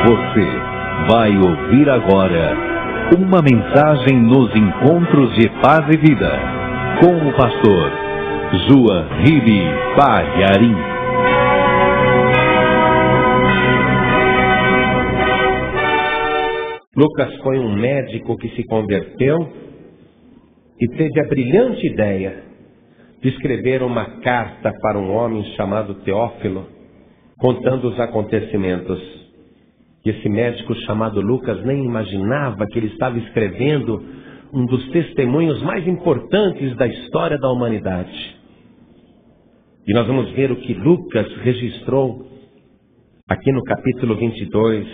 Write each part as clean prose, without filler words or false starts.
Você vai ouvir agora uma mensagem nos encontros de paz e vida com o pastor João Ribe Palharim. Lucas foi um médico que se converteu e teve a brilhante ideia de escrever uma carta para um homem chamado Teófilo, contando os acontecimentos. Esse médico chamado Lucas nem imaginava que ele estava escrevendo um dos testemunhos mais importantes da história da humanidade. E nós vamos ver o que Lucas registrou aqui no capítulo 22,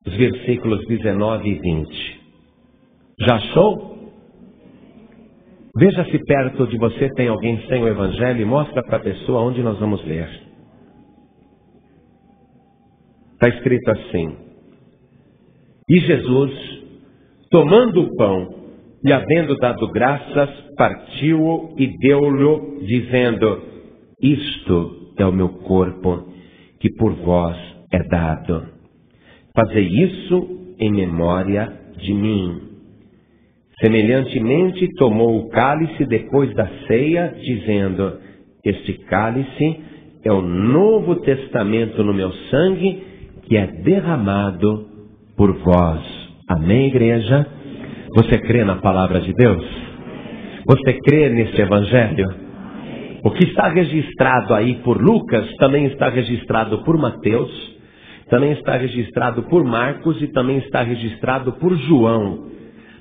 os versículos 19 e 20. Já achou? Veja se perto de você tem alguém sem o Evangelho e mostra para a pessoa onde nós vamos ler. Está escrito assim: E Jesus, tomando o pão e havendo dado graças, partiu-o e deu-lhe, dizendo: Isto é o meu corpo, que por vós é dado. Fazei isso em memória de mim. Semelhantemente, tomou o cálice depois da ceia, dizendo: Este cálice é o novo testamento no meu sangue, que é derramado por vós. Amém, igreja? Você crê na palavra de Deus? Você crê neste Evangelho? O que está registrado aí por Lucas, também está registrado por Mateus, também está registrado por Marcos e também está registrado por João.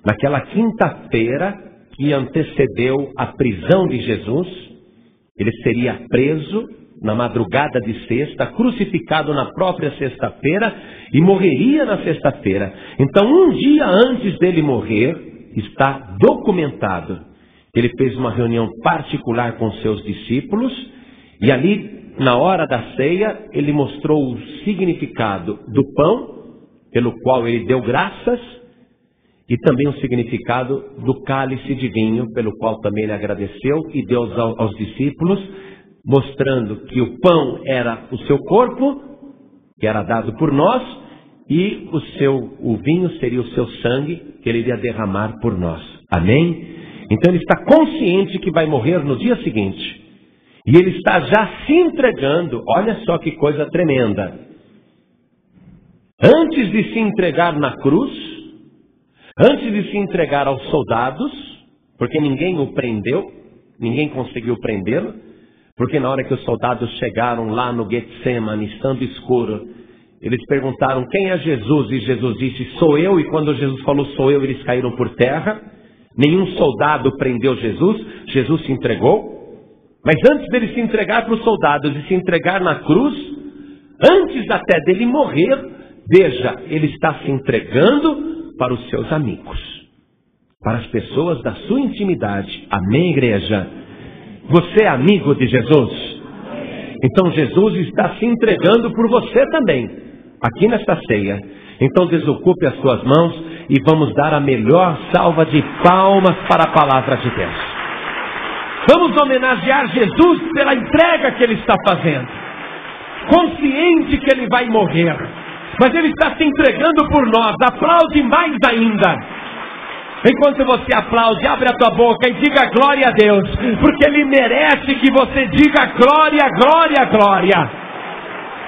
Naquela quinta-feira que antecedeu a prisão de Jesus, ele seria preso na madrugada de sexta, crucificado na própria sexta-feira e morreria na sexta-feira. Então, um dia antes dele morrer, está documentado. Ele fez uma reunião particular com seus discípulos e ali, na hora da ceia, ele mostrou o significado do pão, pelo qual ele deu graças, e também o significado do cálice de vinho, pelo qual também ele agradeceu e deu aos discípulos, mostrando que o pão era o seu corpo, que era dado por nós, e o vinho seria o seu sangue, que ele iria derramar por nós. Amém? Então ele está consciente que vai morrer no dia seguinte. E ele está já se entregando. Olha só que coisa tremenda. Antes de se entregar na cruz, antes de se entregar aos soldados, porque ninguém o prendeu, ninguém conseguiu prendê-lo, porque na hora que os soldados chegaram lá no Getsemane, estando escuro, eles perguntaram: quem é Jesus? E Jesus disse: sou eu. E quando Jesus falou sou eu, eles caíram por terra. Nenhum soldado prendeu Jesus. Jesus se entregou. Mas antes dele se entregar para os soldados e se entregar na cruz, antes até dele morrer, veja, ele está se entregando para os seus amigos, para as pessoas da sua intimidade. Amém, igreja? Você é amigo de Jesus? Então Jesus está se entregando por você também, aqui nesta ceia. Então desocupe as suas mãos e vamos dar a melhor salva de palmas para a palavra de Deus. Vamos homenagear Jesus pela entrega que ele está fazendo, consciente que ele vai morrer, mas ele está se entregando por nós. Aplaude mais ainda. Enquanto você aplaude, abre a tua boca e diga glória a Deus, porque Ele merece que você diga glória, glória, glória.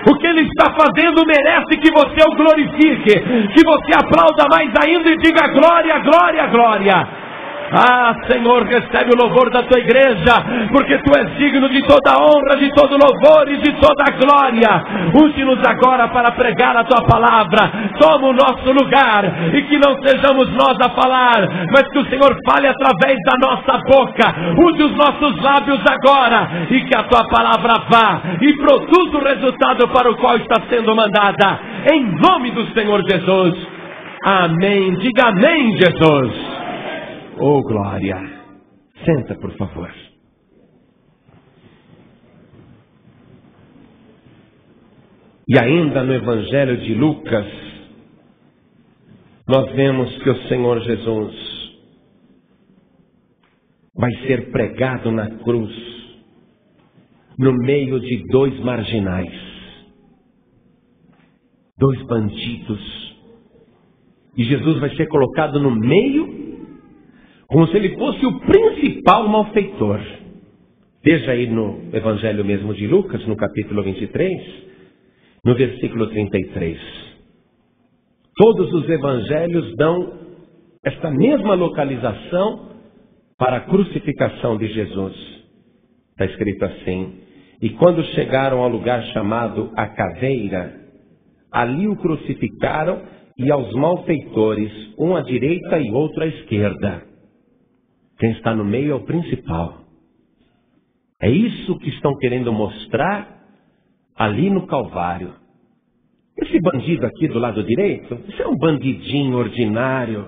O que Ele está fazendo merece que você o glorifique, que você aplauda mais ainda e diga glória, glória, glória. Ah, Senhor, recebe o louvor da tua igreja, porque tu és digno de toda honra, de todo louvor e de toda glória. Use-nos agora para pregar a tua palavra. Toma o nosso lugar e que não sejamos nós a falar, mas que o Senhor fale através da nossa boca. Use os nossos lábios agora e que a tua palavra vá e produza o resultado para o qual está sendo mandada. Em nome do Senhor Jesus. Amém. Diga amém, Jesus. Oh, glória! Senta, por favor. E ainda no Evangelho de Lucas, nós vemos que o Senhor Jesus vai ser pregado na cruz, no meio de dois marginais. Dois bandidos. E Jesus vai ser colocado no meio, como se ele fosse o principal malfeitor. Veja aí no Evangelho mesmo de Lucas, no capítulo 23, no versículo 33. Todos os evangelhos dão esta mesma localização para a crucificação de Jesus. Está escrito assim: e quando chegaram ao lugar chamado a Caveira, ali o crucificaram, e aos malfeitores, um à direita e outro à esquerda. Quem está no meio é o principal. É isso que estão querendo mostrar ali no Calvário. Esse bandido aqui do lado direito, isso é um bandidinho ordinário,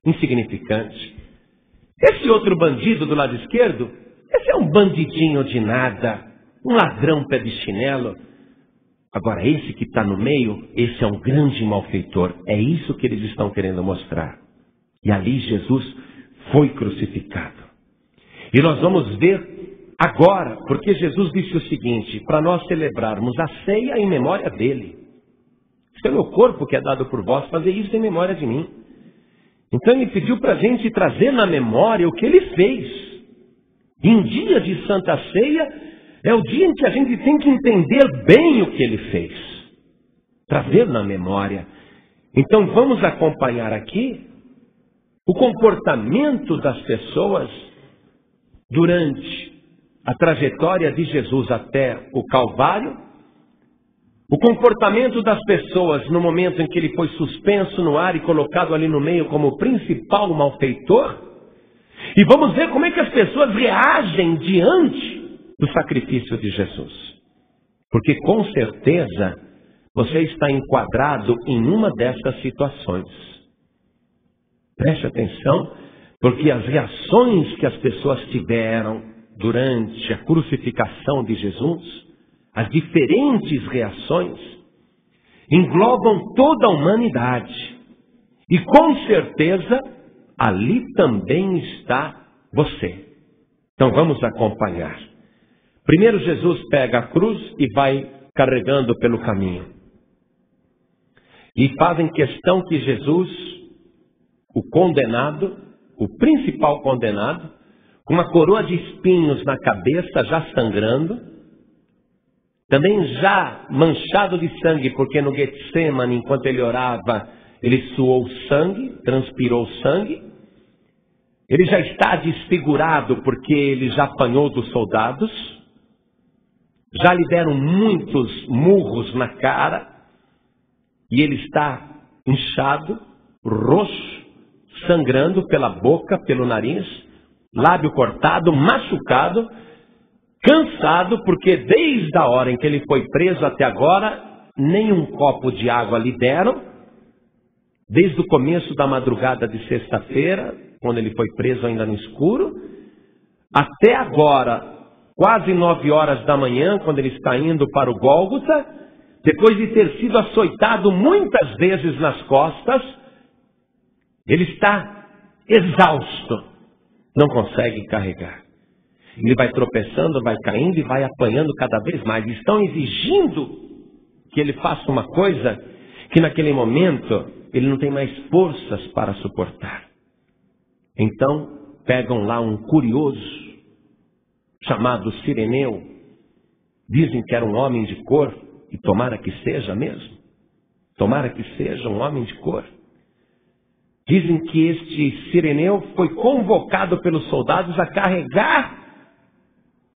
insignificante. Esse outro bandido do lado esquerdo, esse é um bandidinho de nada, um ladrão pé de chinelo. Agora, esse que está no meio, esse é um grande malfeitor. É isso que eles estão querendo mostrar. E ali Jesus foi crucificado. E nós vamos ver agora, porque Jesus disse o seguinte, para nós celebrarmos a ceia em memória dele. Isso é o meu corpo que é dado por vós, fazer isso em memória de mim. Então ele pediu para a gente trazer na memória o que ele fez. Em dia de Santa Ceia, é o dia em que a gente tem que entender bem o que ele fez. Trazer na memória. Então vamos acompanhar aqui o comportamento das pessoas durante a trajetória de Jesus até o Calvário. O comportamento das pessoas no momento em que ele foi suspenso no ar e colocado ali no meio como principal malfeitor. E vamos ver como é que as pessoas reagem diante do sacrifício de Jesus. Porque com certeza você está enquadrado em uma dessas situações. Preste atenção, porque as reações que as pessoas tiveram durante a crucificação de Jesus, as diferentes reações, englobam toda a humanidade. E com certeza ali também está você. Então vamos acompanhar. Primeiro Jesus pega a cruz e vai carregando pelo caminho. E fazem questão que Jesus, o condenado, o principal condenado, com uma coroa de espinhos na cabeça, já sangrando, também já manchado de sangue, porque no Getsemane, enquanto ele orava, ele suou sangue, transpirou sangue. Ele já está desfigurado porque ele já apanhou dos soldados. Já lhe deram muitos murros na cara. E ele está inchado, roxo, sangrando pela boca, pelo nariz, lábio cortado, machucado, cansado, porque desde a hora em que ele foi preso até agora, nem um copo de água lhe deram. Desde o começo da madrugada de sexta-feira, quando ele foi preso ainda no escuro, até agora, quase 9 horas da manhã, quando ele está indo para o Gólgota, depois de ter sido açoitado muitas vezes nas costas, ele está exausto, não consegue carregar. Ele vai tropeçando, vai caindo e vai apanhando cada vez mais. Estão exigindo que ele faça uma coisa que naquele momento ele não tem mais forças para suportar. Então pegam lá um curioso chamado Cireneu. Dizem que era um homem de cor, e tomara que seja mesmo. Tomara que seja um homem de cor. Dizem que este Cireneu foi convocado pelos soldados a carregar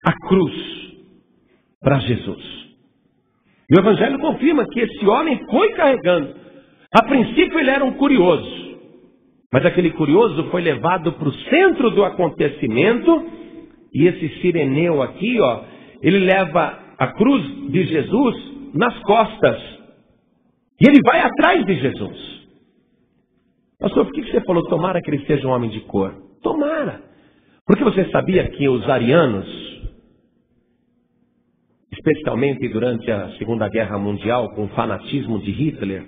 a cruz para Jesus. E o Evangelho confirma que esse homem foi carregando. A princípio ele era um curioso, mas aquele curioso foi levado para o centro do acontecimento, e esse Cireneu aqui, ele leva a cruz de Jesus nas costas, e ele vai atrás de Jesus. Pastor, por que você falou tomara que ele seja um homem de cor? Tomara, porque você sabia que os arianos, especialmente durante a Segunda Guerra Mundial, com o fanatismo de Hitler,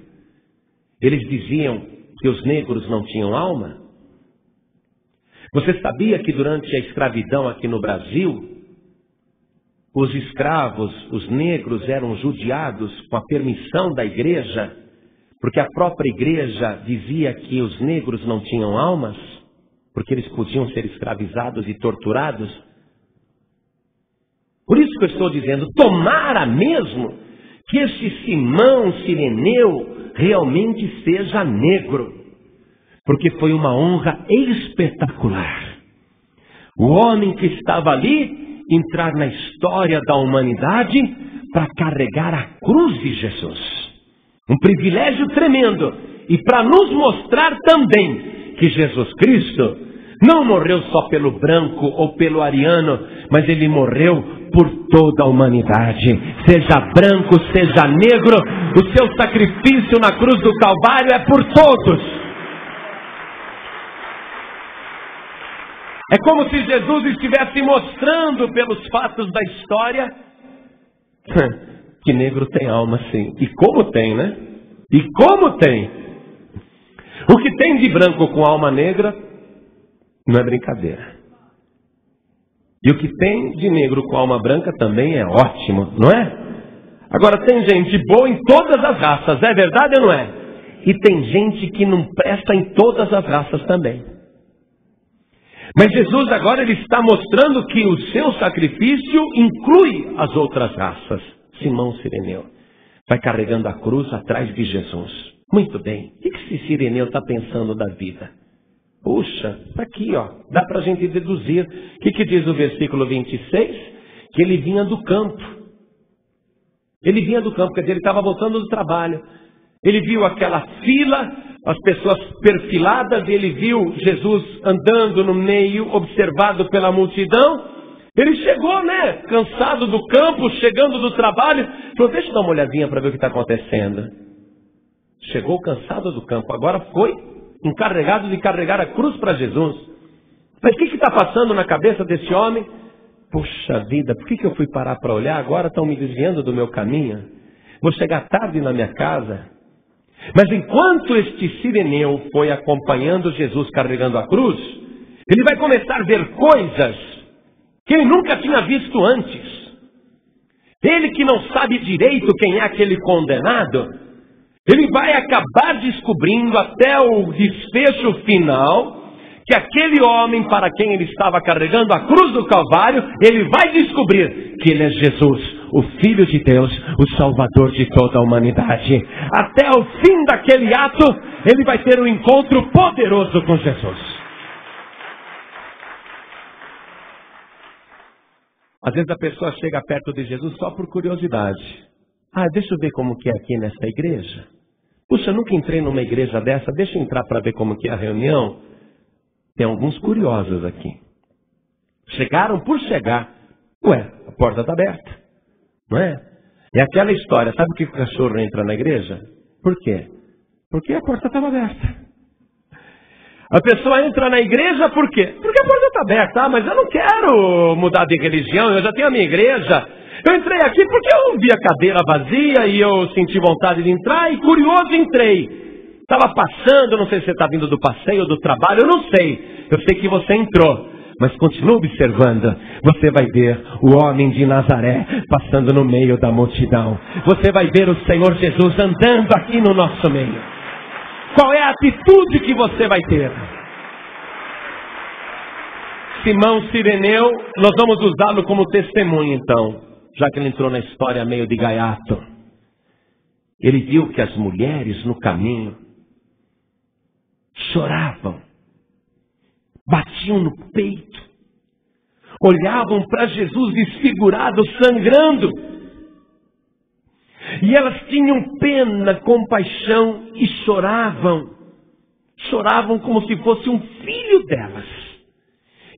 eles diziam que os negros não tinham alma? Você sabia que durante a escravidão aqui no Brasil, os escravos, os negros, eram judiados com a permissão da igreja, porque a própria igreja dizia que os negros não tinham almas, porque eles podiam ser escravizados e torturados. Por isso que eu estou dizendo, tomara mesmo que este Simão Cireneu realmente seja negro, porque foi uma honra espetacular. O homem que estava ali entrar na história da humanidade para carregar a cruz de Jesus. Um privilégio tremendo. E para nos mostrar também que Jesus Cristo não morreu só pelo branco ou pelo ariano, mas ele morreu por toda a humanidade. Seja branco, seja negro, o seu sacrifício na cruz do Calvário é por todos. É como se Jesus estivesse mostrando pelos fatos da história que negro tem alma sim. E como tem, né? E como tem. O que tem de branco com alma negra não é brincadeira. E o que tem de negro com alma branca também é ótimo, não é? Agora tem gente boa em todas as raças, é verdade ou não é? E tem gente que não presta em todas as raças também. Mas Jesus agora ele está mostrando que o seu sacrifício inclui as outras raças. Simão Cireneu vai carregando a cruz atrás de Jesus. Muito bem. O que esse Cireneu está pensando da vida? Puxa, está aqui, ó. Dá para a gente deduzir. O que diz o versículo 26? Que ele vinha do campo. Ele vinha do campo, quer dizer, ele estava voltando do trabalho. Ele viu aquela fila, as pessoas perfiladas, ele viu Jesus andando no meio, observado pela multidão. Ele chegou, né, cansado do campo, chegando do trabalho, falou, deixa eu dar uma olhadinha para ver o que está acontecendo. Chegou cansado do campo, agora foi encarregado de carregar a cruz para Jesus. Mas o que está passando na cabeça desse homem? Puxa vida, por que eu fui parar para olhar? Agora estão me desviando do meu caminho. Vou chegar tarde na minha casa. Mas enquanto este Cireneu foi acompanhando Jesus carregando a cruz, ele vai começar a ver coisas que ele nunca tinha visto antes. Ele que não sabe direito quem é aquele condenado, ele vai acabar descobrindo até o desfecho final que aquele homem para quem ele estava carregando a cruz do Calvário, ele vai descobrir que ele é Jesus, o Filho de Deus, o Salvador de toda a humanidade. Até o fim daquele ato, ele vai ter um encontro poderoso com Jesus. Às vezes a pessoa chega perto de Jesus só por curiosidade. Ah, deixa eu ver como que é aqui nessa igreja. Puxa, eu nunca entrei numa igreja dessa, deixa eu entrar para ver como que é a reunião. Tem alguns curiosos aqui. Chegaram por chegar. Ué, a porta está aberta. Não é? É aquela história. Sabe por que o cachorro entra na igreja? Por quê? Porque a porta estava aberta. A pessoa entra na igreja por quê? Porque a porta está aberta. Ah, mas eu não quero mudar de religião, eu já tenho a minha igreja. Eu entrei aqui porque eu vi a cadeira vazia e eu senti vontade de entrar e curioso entrei. Estava passando, não sei se você está vindo do passeio ou do trabalho, eu não sei. Eu sei que você entrou, mas continua observando. Você vai ver o homem de Nazaré passando no meio da multidão. Você vai ver o Senhor Jesus andando aqui no nosso meio. Qual é a atitude que você vai ter? Simão Cireneu, nós vamos usá-lo como testemunho então, já que ele entrou na história meio de gaiato. Ele viu que as mulheres no caminho choravam, batiam no peito, olhavam para Jesus desfigurado, sangrando. E elas tinham pena, compaixão e choravam. Choravam como se fosse um filho delas,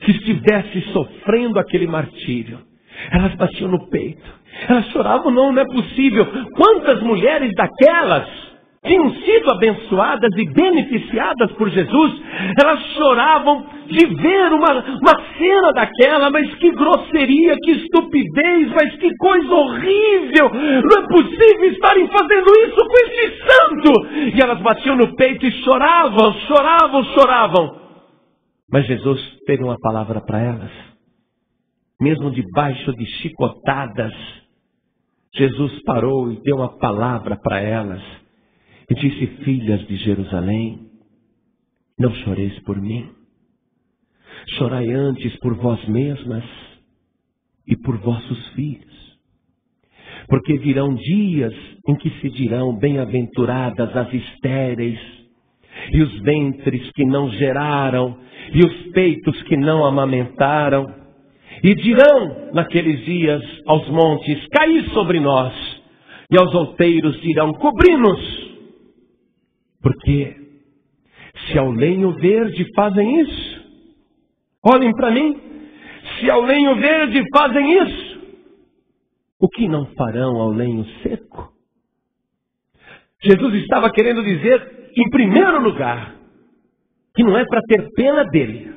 que estivesse sofrendo aquele martírio. Elas batiam no peito. Elas choravam, não é possível. Quantas mulheres daquelas tinham sido abençoadas e beneficiadas por Jesus, elas choravam de ver uma cena daquela, mas que grosseria, que estupidez, mas que coisa horrível, não é possível estarem fazendo isso com esse santo. E elas batiam no peito e choravam, choravam, choravam. Mas Jesus teve uma palavra para elas. mesmo debaixo de chicotadas, Jesus parou e deu uma palavra para elas e disse: filhas de Jerusalém, não choreis por mim, chorai antes por vós mesmas e por vossos filhos. Porque virão dias em que se dirão: bem-aventuradas as estéreis, e os ventres que não geraram, e os peitos que não amamentaram. E dirão naqueles dias aos montes: caí sobre nós, e aos outeiros dirão: cobri-nos. Porque se ao lenho verde fazem isso, olhem para mim, se ao lenho verde fazem isso, o que não farão ao lenho seco? Jesus estava querendo dizer, em primeiro lugar, que não é para ter pena dele.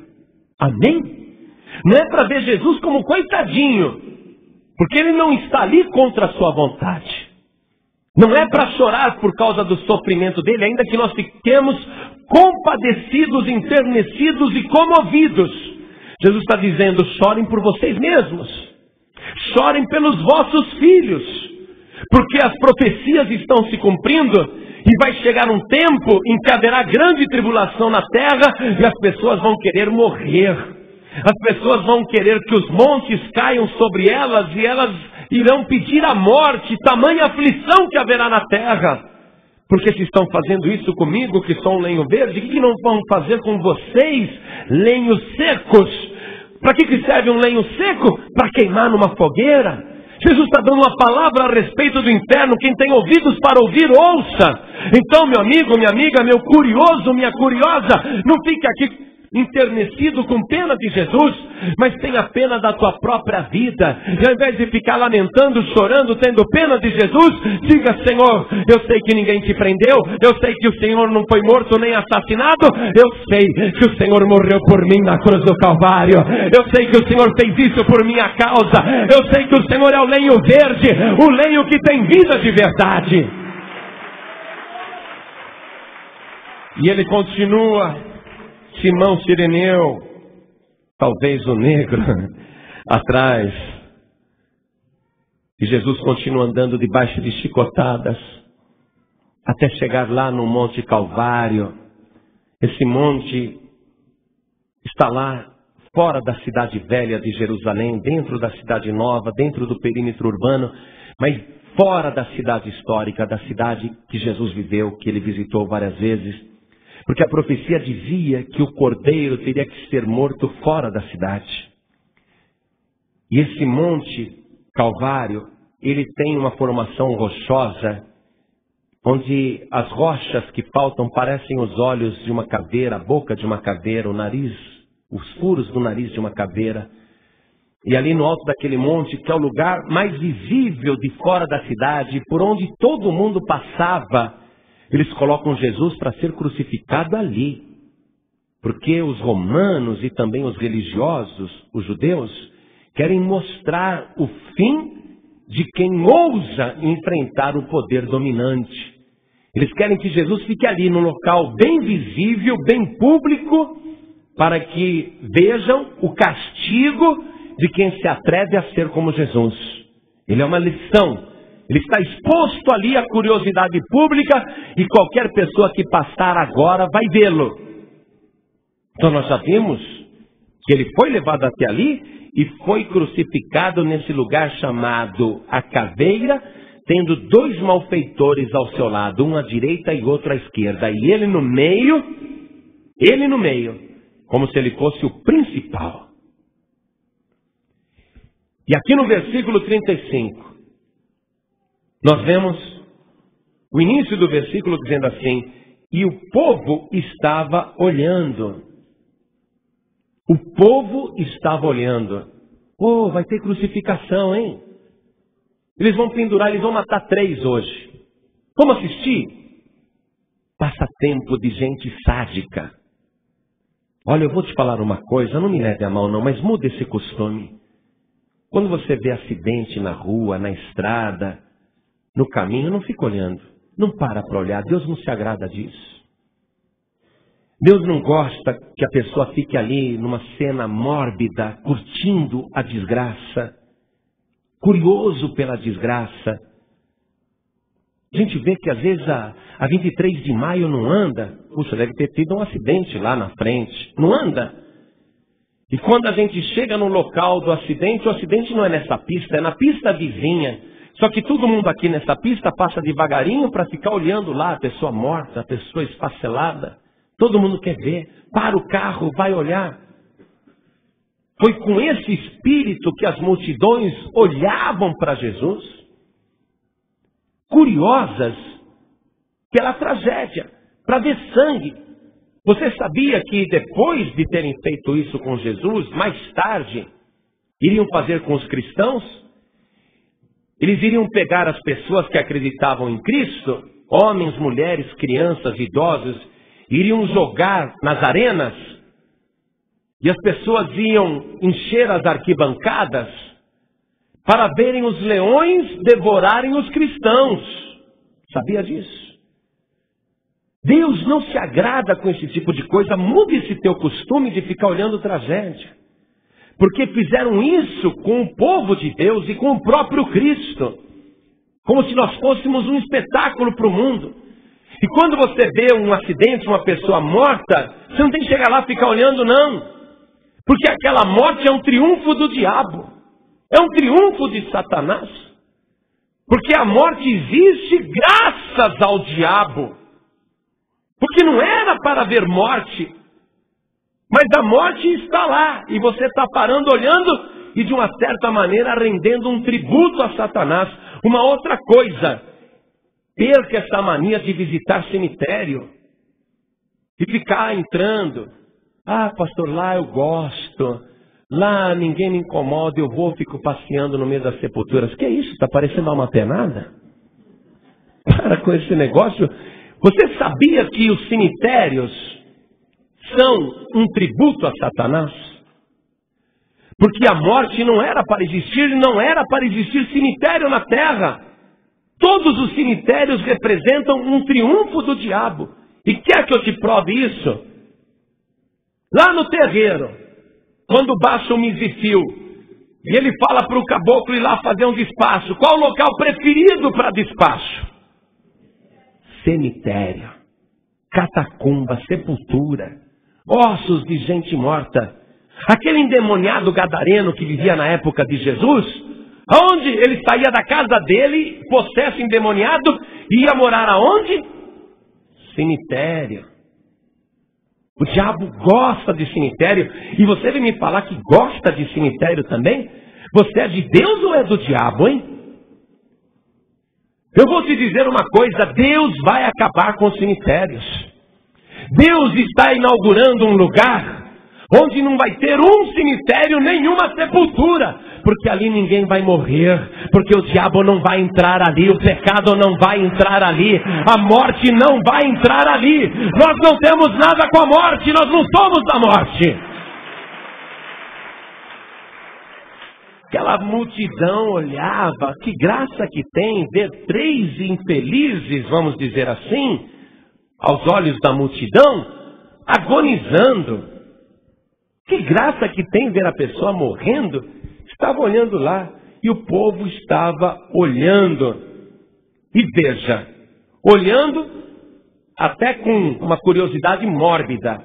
Amém? Não é para ver Jesus como coitadinho, porque ele não está ali contra a sua vontade. Não é para chorar por causa do sofrimento dele, ainda que nós fiquemos compadecidos, enternecidos e comovidos. Jesus está dizendo: chorem por vocês mesmos. Chorem pelos vossos filhos, porque as profecias estão se cumprindo e vai chegar um tempo em que haverá grande tribulação na terra e as pessoas vão querer morrer. As pessoas vão querer que os montes caiam sobre elas e elas irão pedir a morte, tamanha aflição que haverá na terra. Porque se estão fazendo isso comigo, que sou um lenho verde, o que não vão fazer com vocês, lenhos secos? Para que serve um lenho seco? Para queimar numa fogueira. Jesus está dando uma palavra a respeito do inferno. Quem tem ouvidos para ouvir, ouça. Então, meu amigo, minha amiga, meu curioso, minha curiosa, não fique aqui enternecido com pena de Jesus, mas tenha pena da tua própria vida. E ao invés de ficar lamentando, chorando, tendo pena de Jesus, diga: Senhor, eu sei que ninguém te prendeu, eu sei que o Senhor não foi morto nem assassinado, eu sei que o Senhor morreu por mim na cruz do Calvário, eu sei que o Senhor fez isso por minha causa, eu sei que o Senhor é o lenho verde, o lenho que tem vida de verdade. E ele continua. Simão Cireneu, talvez o negro, atrás. E Jesus continua andando debaixo de chicotadas, até chegar lá no Monte Calvário. Esse monte está lá fora da cidade velha de Jerusalém, dentro da cidade nova, dentro do perímetro urbano, mas fora da cidade histórica, da cidade que Jesus viveu, que ele visitou várias vezes. Porque a profecia dizia que o cordeiro teria que ser morto fora da cidade. E esse monte Calvário, ele tem uma formação rochosa, onde as rochas que faltam parecem os olhos de uma caveira, a boca de uma caveira, o nariz, os furos do nariz de uma caveira. E ali no alto daquele monte, que é o lugar mais visível de fora da cidade, por onde todo mundo passava, eles colocam Jesus para ser crucificado ali. Porque os romanos e também os religiosos, os judeus, querem mostrar o fim de quem ousa enfrentar o poder dominante. Eles querem que Jesus fique ali num local bem visível, bem público, para que vejam o castigo de quem se atreve a ser como Jesus. Ele é uma lição. Ele está exposto ali à curiosidade pública e qualquer pessoa que passar agora vai vê-lo. Então nós já vimos que ele foi levado até ali e foi crucificado nesse lugar chamado a Caveira, tendo dois malfeitores ao seu lado, um à direita e outro à esquerda. E ele no meio, como se ele fosse o principal. E aqui no versículo 35, nós vemos o início do versículo dizendo assim: e o povo estava olhando. O povo estava olhando. Oh, vai ter crucificação, hein? Eles vão pendurar, eles vão matar 3 hoje. Vamos assistir? Passatempo de gente sádica. Olha, eu vou te falar uma coisa, não me leve a mal não, mas muda esse costume. Quando você vê acidente na rua, na estrada, no caminho, não fica olhando. Não para olhar. Deus não se agrada disso. Deus não gosta que a pessoa fique ali numa cena mórbida, curtindo a desgraça, curioso pela desgraça. A gente vê que às vezes a 23 de maio não anda. Puxa, deve ter tido um acidente lá na frente. Não anda. E quando a gente chega no local do acidente, o acidente não é nessa pista, é na pista vizinha. Só que todo mundo aqui nessa pista passa devagarinho para ficar olhando lá a pessoa morta, a pessoa esfacelada. Todo mundo quer ver. Para o carro, vai olhar. Foi com esse espírito que as multidões olhavam para Jesus, curiosas pela tragédia, para ver sangue. Você sabia que depois de terem feito isso com Jesus, mais tarde, iriam fazer com os cristãos? Eles iriam pegar as pessoas que acreditavam em Cristo, homens, mulheres, crianças, idosos, iriam jogar nas arenas, e as pessoas iam encher as arquibancadas para verem os leões devorarem os cristãos. Sabia disso? Deus não se agrada com esse tipo de coisa. Mude esse teu costume de ficar olhando tragédia. Porque fizeram isso com o povo de Deus e com o próprio Cristo. Como se nós fôssemos um espetáculo para o mundo. E quando você vê um acidente, uma pessoa morta, você não tem que chegar lá e ficar olhando, não. Porque aquela morte é um triunfo do diabo. É um triunfo de Satanás. Porque a morte existe graças ao diabo. Porque não era para haver morte. Mas a morte está lá. E você está parando, olhando e de uma certa maneira rendendo um tributo a Satanás. Uma outra coisa. Perca essa mania de visitar cemitério. E ficar entrando. Ah, pastor, lá eu gosto. Lá ninguém me incomoda, eu vou, fico passeando no meio das sepulturas. Que é isso? Está parecendo uma penada? Para com esse negócio. Você sabia que os cemitérios são um tributo a Satanás? Porque a morte não era para existir, não era para existir cemitério na terra. Todos os cemitérios representam um triunfo do diabo. E quer que eu te prove isso? Lá no terreiro, quando baixa o misifio, e ele fala para o caboclo ir lá fazer um despacho. Qual o local preferido para despacho? Cemitério, catacumba, sepultura, ossos de gente morta. Aquele endemoniado gadareno que vivia na época de Jesus, aonde ele saía da casa dele, possesso endemoniado, e ia morar aonde? Cemitério. O diabo gosta de cemitério. E você vem me falar que gosta de cemitério também? Você é de Deus ou é do diabo, hein? Eu vou te dizer uma coisa. Deus vai acabar com os cemitérios. Deus está inaugurando um lugar onde não vai ter um cemitério, nenhuma sepultura. Porque ali ninguém vai morrer. Porque o diabo não vai entrar ali. O pecado não vai entrar ali. A morte não vai entrar ali. Nós não temos nada com a morte. Nós não somos da morte. Aquela multidão olhava. Que graça que tem ver 3 infelizes, vamos dizer assim, aos olhos da multidão, agonizando. Que graça que tem ver a pessoa morrendo. Estava olhando lá e o povo estava olhando. E veja, olhando até com uma curiosidade mórbida.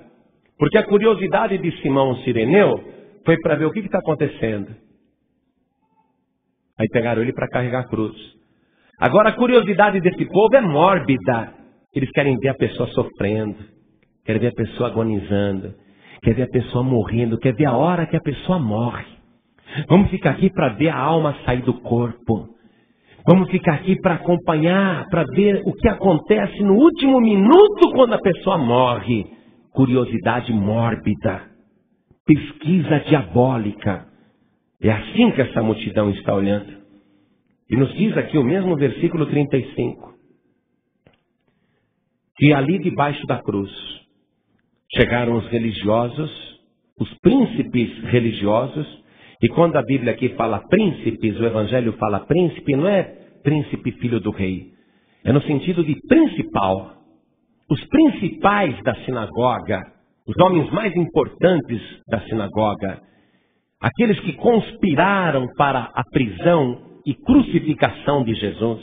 Porque a curiosidade de Simão Cireneu foi para ver o que está acontecendo. Aí pegaram ele para carregar a cruz. Agora a curiosidade desse povo é mórbida. Eles querem ver a pessoa sofrendo. Querem ver a pessoa agonizando. Quer ver a pessoa morrendo, quer ver a hora que a pessoa morre. Vamos ficar aqui para ver a alma sair do corpo. Vamos ficar aqui para acompanhar, para ver o que acontece no último minuto quando a pessoa morre. Curiosidade mórbida. Pesquisa diabólica. É assim que essa multidão está olhando. E nos diz aqui o mesmo versículo 35. Que ali debaixo da cruz chegaram os religiosos, os príncipes religiosos, e quando a Bíblia aqui fala príncipes, o Evangelho fala príncipe, não é príncipe filho do rei, é no sentido de principal, os principais da sinagoga, os homens mais importantes da sinagoga, aqueles que conspiraram para a prisão e crucificação de Jesus,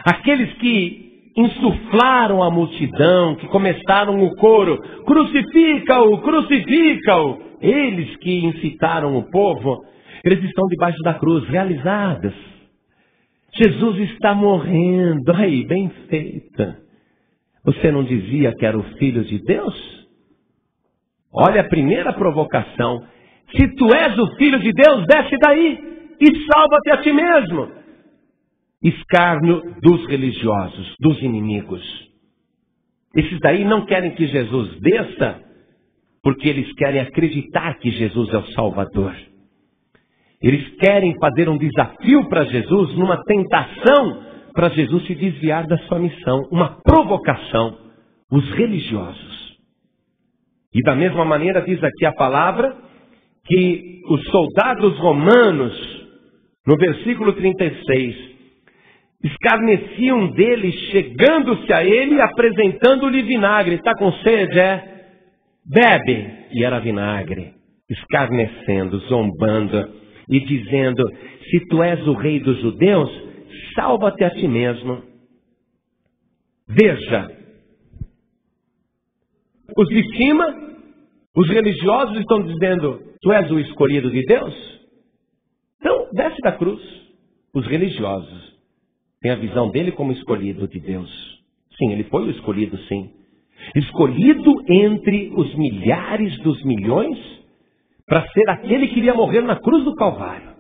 aqueles que insuflaram a multidão, que começaram o coro, crucifica-o, crucifica-o, eles que incitaram o povo, eles estão debaixo da cruz, realizadas. Jesus está morrendo, aí, bem feita. Você não dizia que era o Filho de Deus? Olha a primeira provocação. Se tu és o Filho de Deus, desce daí e salva-te a ti mesmo. Escárnio dos religiosos, dos inimigos. Esses daí não querem que Jesus desça, porque eles querem acreditar que Jesus é o Salvador. Eles querem fazer um desafio para Jesus, numa tentação para Jesus se desviar da sua missão, uma provocação, os religiosos. E da mesma maneira diz aqui a palavra, que os soldados romanos, no versículo 36, escarneciam dele, chegando-se a ele e apresentando-lhe vinagre. Está com sede, é? Bebe. E era vinagre. Escarnecendo, zombando e dizendo, se tu és o rei dos judeus, salva-te a ti mesmo. Veja, os de cima, os religiosos estão dizendo, tu és o escolhido de Deus? Então, desce da cruz. Os religiosos têm a visão dele como escolhido de Deus. Sim, ele foi o escolhido, sim. Escolhido entre os milhares dos milhões, para ser aquele que iria morrer na cruz do Calvário.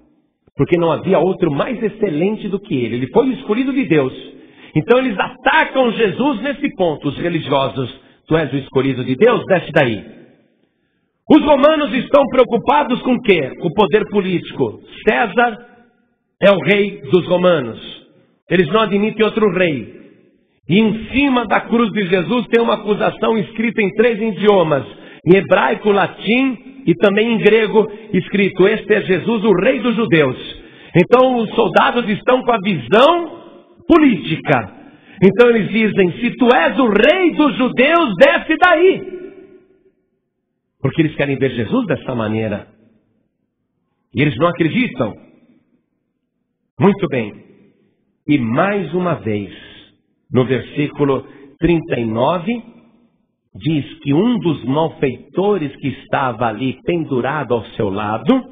Porque não havia outro mais excelente do que ele. Ele foi o escolhido de Deus. Então eles atacam Jesus nesse ponto, os religiosos. Tu és o escolhido de Deus? Desce daí. Os romanos estão preocupados com o quê? Com o poder político. César é o rei dos romanos. Eles não admitem outro rei. E em cima da cruz de Jesus tem uma acusação escrita em 3 idiomas. Em hebraico, latim e também em grego, escrito, este é Jesus, o rei dos judeus. Então os soldados estão com a visão política. Então eles dizem, se tu és o rei dos judeus, desce daí. Porque eles querem ver Jesus dessa maneira. E eles não acreditam. Muito bem. E mais uma vez, no versículo 39, diz que um dos malfeitores que estava ali pendurado ao seu lado,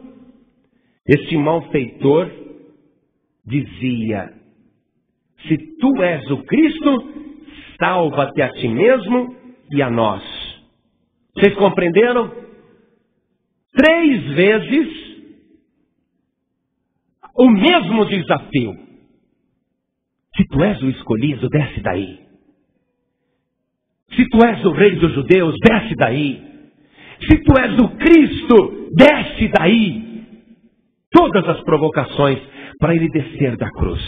este malfeitor dizia, se tu és o Cristo, salva-te a ti mesmo e a nós. Vocês compreenderam? 3 vezes o mesmo desafio. Se tu és o escolhido, desce daí. Se tu és o rei dos judeus, desce daí. Se tu és o Cristo, desce daí. Todas as provocações para ele descer da cruz.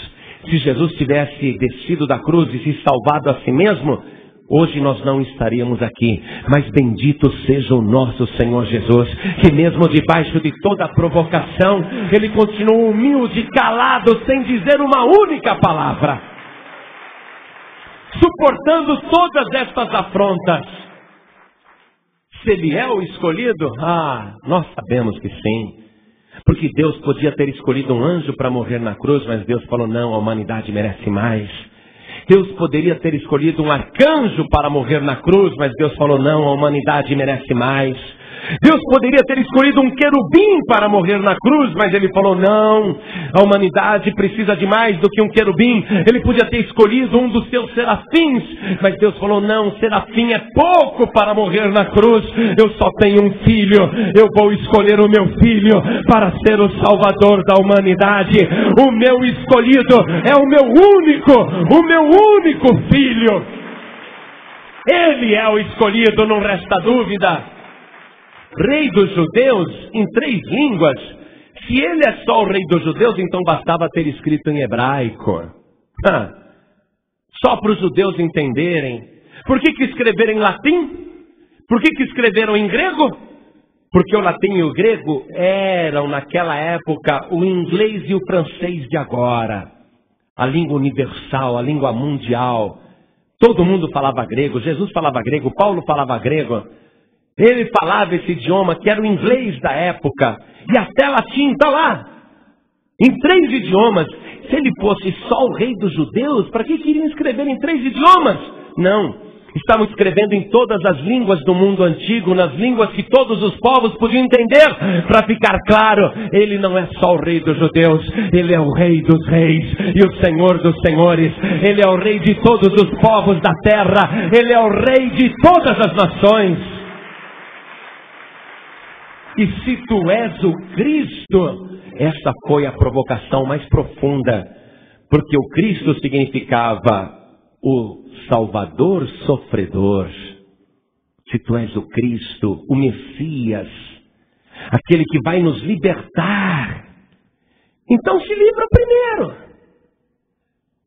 Se Jesus tivesse descido da cruz e se salvado a si mesmo, hoje nós não estaríamos aqui. Mas bendito seja o nosso Senhor Jesus, que mesmo debaixo de toda a provocação, ele continuou humilde, calado, sem dizer uma única palavra. Suportando todas estas afrontas. Se ele é o escolhido? Nós sabemos que sim. Porque Deus podia ter escolhido um anjo para morrer na cruz, mas Deus falou, não, a humanidade merece mais. Deus poderia ter escolhido um arcanjo para morrer na cruz, mas Deus falou, não, a humanidade merece mais. Deus poderia ter escolhido um querubim para morrer na cruz, mas ele falou, não, a humanidade precisa de mais do que um querubim. Ele podia ter escolhido um dos seus serafins, mas Deus falou, não, serafim é pouco para morrer na cruz. Eu só tenho um filho, eu vou escolher o meu filho para ser o salvador da humanidade. O meu escolhido é o meu único filho. Ele é o escolhido, não resta dúvida. Rei dos judeus em 3 línguas. Se ele é só o rei dos judeus, então bastava ter escrito em hebraico. Só para os judeus entenderem. Por que escreveram em latim? Por que escreveram em grego? Porque o latim e o grego eram, naquela época, o inglês e o francês de agora. A língua universal, a língua mundial. Todo mundo falava grego, Jesus falava grego, Paulo falava grego. Ele falava esse idioma que era o inglês da época. E até latim está lá. Em 3 idiomas. Se ele fosse só o rei dos judeus, para que queriam escrever em 3 idiomas? Não. Estavam escrevendo em todas as línguas do mundo antigo, nas línguas que todos os povos podiam entender, para ficar claro, ele não é só o rei dos judeus, ele é o rei dos reis e o senhor dos senhores, ele é o rei de todos os povos da terra, ele é o rei de todas as nações. E se tu és o Cristo, essa foi a provocação mais profunda, porque o Cristo significava o Salvador sofredor. Se tu és o Cristo, o Messias, aquele que vai nos libertar, então se livra primeiro.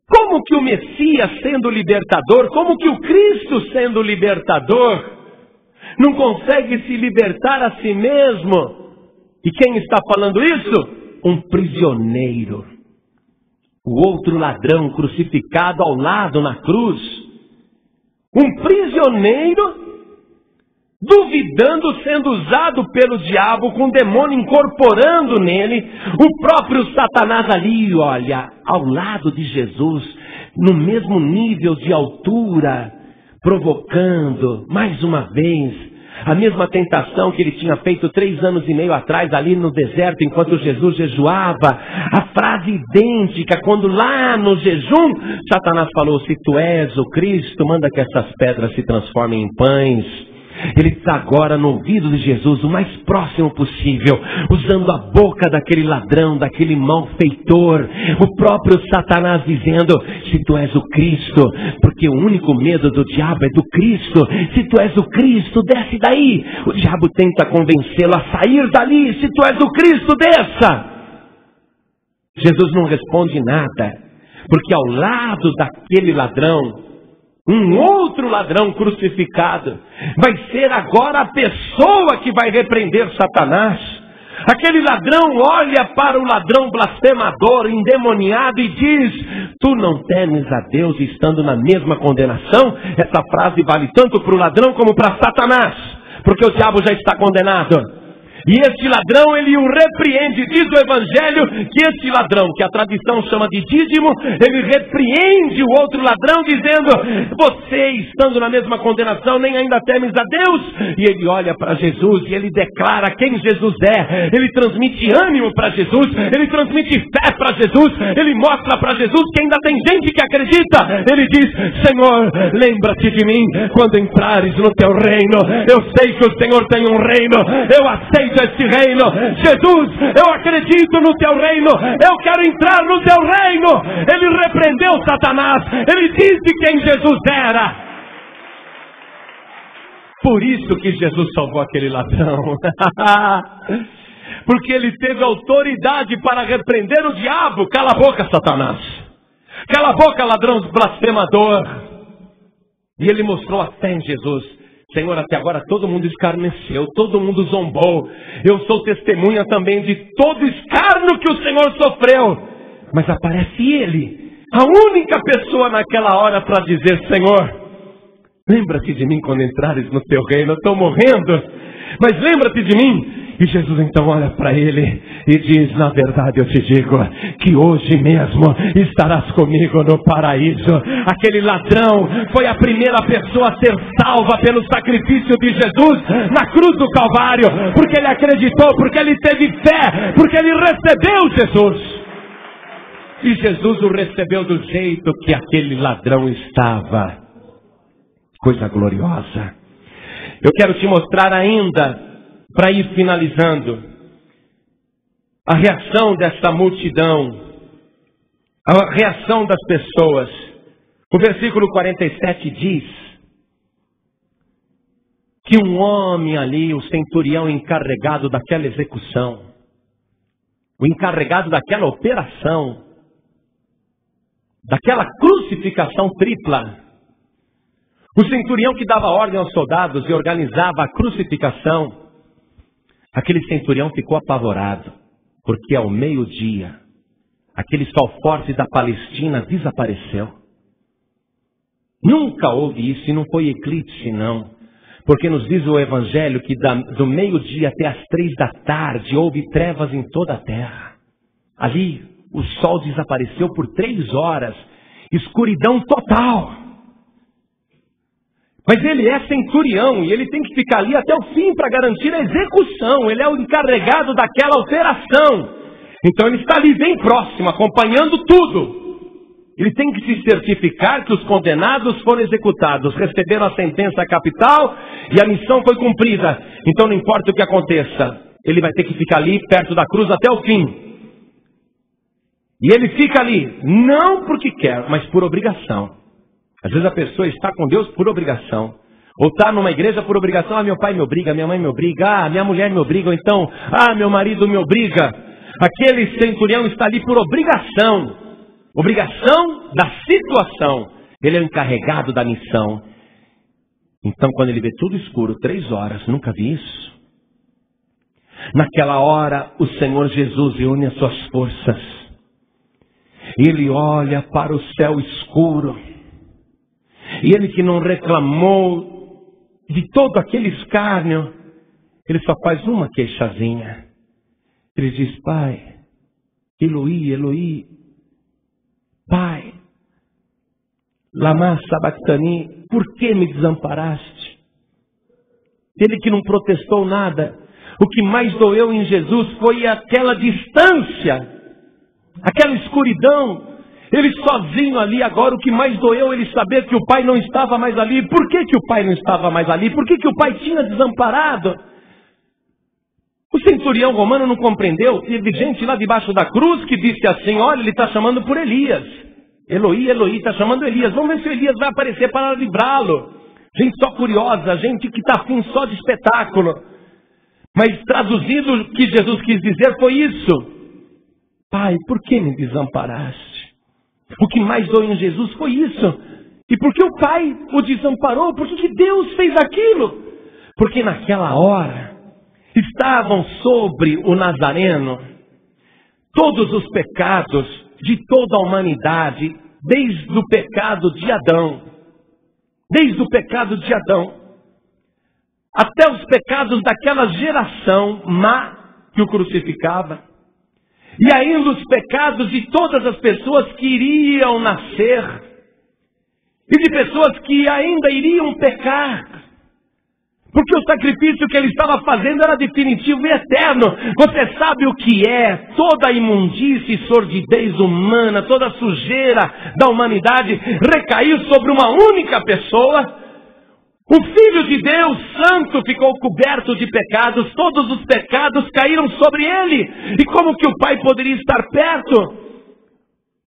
Como que o Messias sendo libertador, como que o Cristo sendo libertador, não consegue se libertar a si mesmo? E quem está falando isso? Um prisioneiro. O outro ladrão crucificado ao lado na cruz. Um prisioneiro, duvidando, sendo usado pelo diabo, com o demônio incorporando nele. O próprio Satanás ali, olha, ao lado de Jesus, no mesmo nível de altura, provocando, mais uma vez, a mesma tentação que ele tinha feito 3 anos e meio atrás, ali no deserto, enquanto Jesus jejuava. A frase idêntica, quando lá no jejum, Satanás falou, se tu és o Cristo, manda que essas pedras se transformem em pães. Ele está agora no ouvido de Jesus, o mais próximo possível, usando a boca daquele ladrão, daquele malfeitor. O próprio Satanás dizendo, se tu és o Cristo, porque o único medo do diabo é do Cristo. Se tu és o Cristo, desce daí. O diabo tenta convencê-lo a sair dali. Se tu és o Cristo, desça. Jesus não responde nada, porque ao lado daquele ladrão, um outro ladrão crucificado vai ser agora a pessoa que vai repreender Satanás. Aquele ladrão olha para o ladrão blasfemador, endemoniado e diz, tu não temes a Deus estando na mesma condenação? Essa frase vale tanto para o ladrão como para Satanás, porque o diabo já está condenado. E este ladrão, ele o repreende. Diz o Evangelho que este ladrão, que a tradição chama de dízimo, ele repreende o outro ladrão dizendo, você estando na mesma condenação, nem ainda temes a Deus? E ele olha para Jesus e ele declara quem Jesus é. Ele transmite ânimo para Jesus, ele transmite fé para Jesus, ele mostra para Jesus que ainda tem gente que acredita. Ele diz, Senhor, lembra-te de mim quando entrares no teu reino. Eu sei que o Senhor tem um reino, eu aceito este reino. Jesus, eu acredito no teu reino, eu quero entrar no teu reino. Ele repreendeu Satanás, ele disse quem Jesus era. Por isso que Jesus salvou aquele ladrão. Porque ele teve autoridade para repreender o diabo. Cala a boca, Satanás. Cala a boca, ladrão blasfemador. E ele mostrou a fé em Jesus. Senhor, até agora todo mundo escarneceu, todo mundo zombou. Eu sou testemunha também de todo escárnio que o Senhor sofreu. Mas aparece ele, a única pessoa naquela hora para dizer, Senhor, lembra-te de mim quando entrares no teu reino. Eu estou morrendo, mas lembra-te de mim. E Jesus então olha para ele e diz, na verdade eu te digo, que hoje mesmo estarás comigo no paraíso. Aquele ladrão foi a primeira pessoa a ser salva pelo sacrifício de Jesus na cruz do Calvário, porque ele acreditou, porque ele teve fé, porque ele recebeu Jesus. E Jesus o recebeu do jeito que aquele ladrão estava. Coisa gloriosa. Eu quero te mostrar ainda, para ir finalizando, a reação dessa multidão, a reação das pessoas. O versículo 47 diz que um homem ali, o centurião encarregado daquela execução, o encarregado daquela operação, daquela crucificação tripla, o centurião que dava ordem aos soldados e organizava a crucificação, aquele centurião ficou apavorado, porque ao meio-dia, aquele sol forte da Palestina desapareceu. Nunca houve isso, e não foi eclipse, não. Porque nos diz o Evangelho que do meio-dia até as 3 da tarde houve trevas em toda a terra. Ali o sol desapareceu por 3 horas, escuridão total. Mas ele é centurião e ele tem que ficar ali até o fim para garantir a execução. Ele é o encarregado daquela operação. Então ele está ali bem próximo, acompanhando tudo. Ele tem que se certificar que os condenados foram executados, receberam a sentença capital e a missão foi cumprida. Então não importa o que aconteça, ele vai ter que ficar ali perto da cruz até o fim. E ele fica ali, não porque quer, mas por obrigação. Às vezes a pessoa está com Deus por obrigação. Ou está numa igreja por obrigação. Ah, meu pai me obriga, minha mãe me obriga. Ah, minha mulher me obriga. Ou então, ah, meu marido me obriga. Aquele centurião está ali por obrigação. Obrigação da situação. Ele é o encarregado da missão. Então quando ele vê tudo escuro, 3 horas, nunca vi isso. Naquela hora o Senhor Jesus reúne as suas forças. Ele olha para o céu escuro. E ele que não reclamou de todo aquele escárnio, ele só faz uma queixazinha. Ele diz: Pai, Eloi, Eloi, Pai, lama sabachthani, por que me desamparaste? Ele que não protestou nada. O que mais doeu em Jesus foi aquela distância, aquela escuridão. Ele sozinho ali, agora o que mais doeu ele saber que o pai não estava mais ali. Por que o pai não estava mais ali? Por que o pai tinha desamparado? O centurião romano não compreendeu. Teve gente lá debaixo da cruz que disse assim: olha, ele está chamando por Elias. Eloi, Eloi, está chamando Elias. Vamos ver se Elias vai aparecer para livrá-lo. Gente só curiosa, gente que está afim só de espetáculo. Mas traduzindo, o que Jesus quis dizer foi isso: Pai, por que me desamparaste? O que mais doeu em Jesus foi isso. E por que o Pai o desamparou? Por que Deus fez aquilo? Porque naquela hora estavam sobre o Nazareno todos os pecados de toda a humanidade, desde o pecado de Adão. Desde o pecado de Adão até os pecados daquela geração má que o crucificava. E ainda os pecados de todas as pessoas que iriam nascer. E de pessoas que ainda iriam pecar. Porque o sacrifício que ele estava fazendo era definitivo e eterno. Você sabe o que é toda a imundície e sordidez humana, toda a sujeira da humanidade recaiu sobre uma única pessoa? O Filho de Deus Santo ficou coberto de pecados, todos os pecados caíram sobre ele. E como que o Pai poderia estar perto?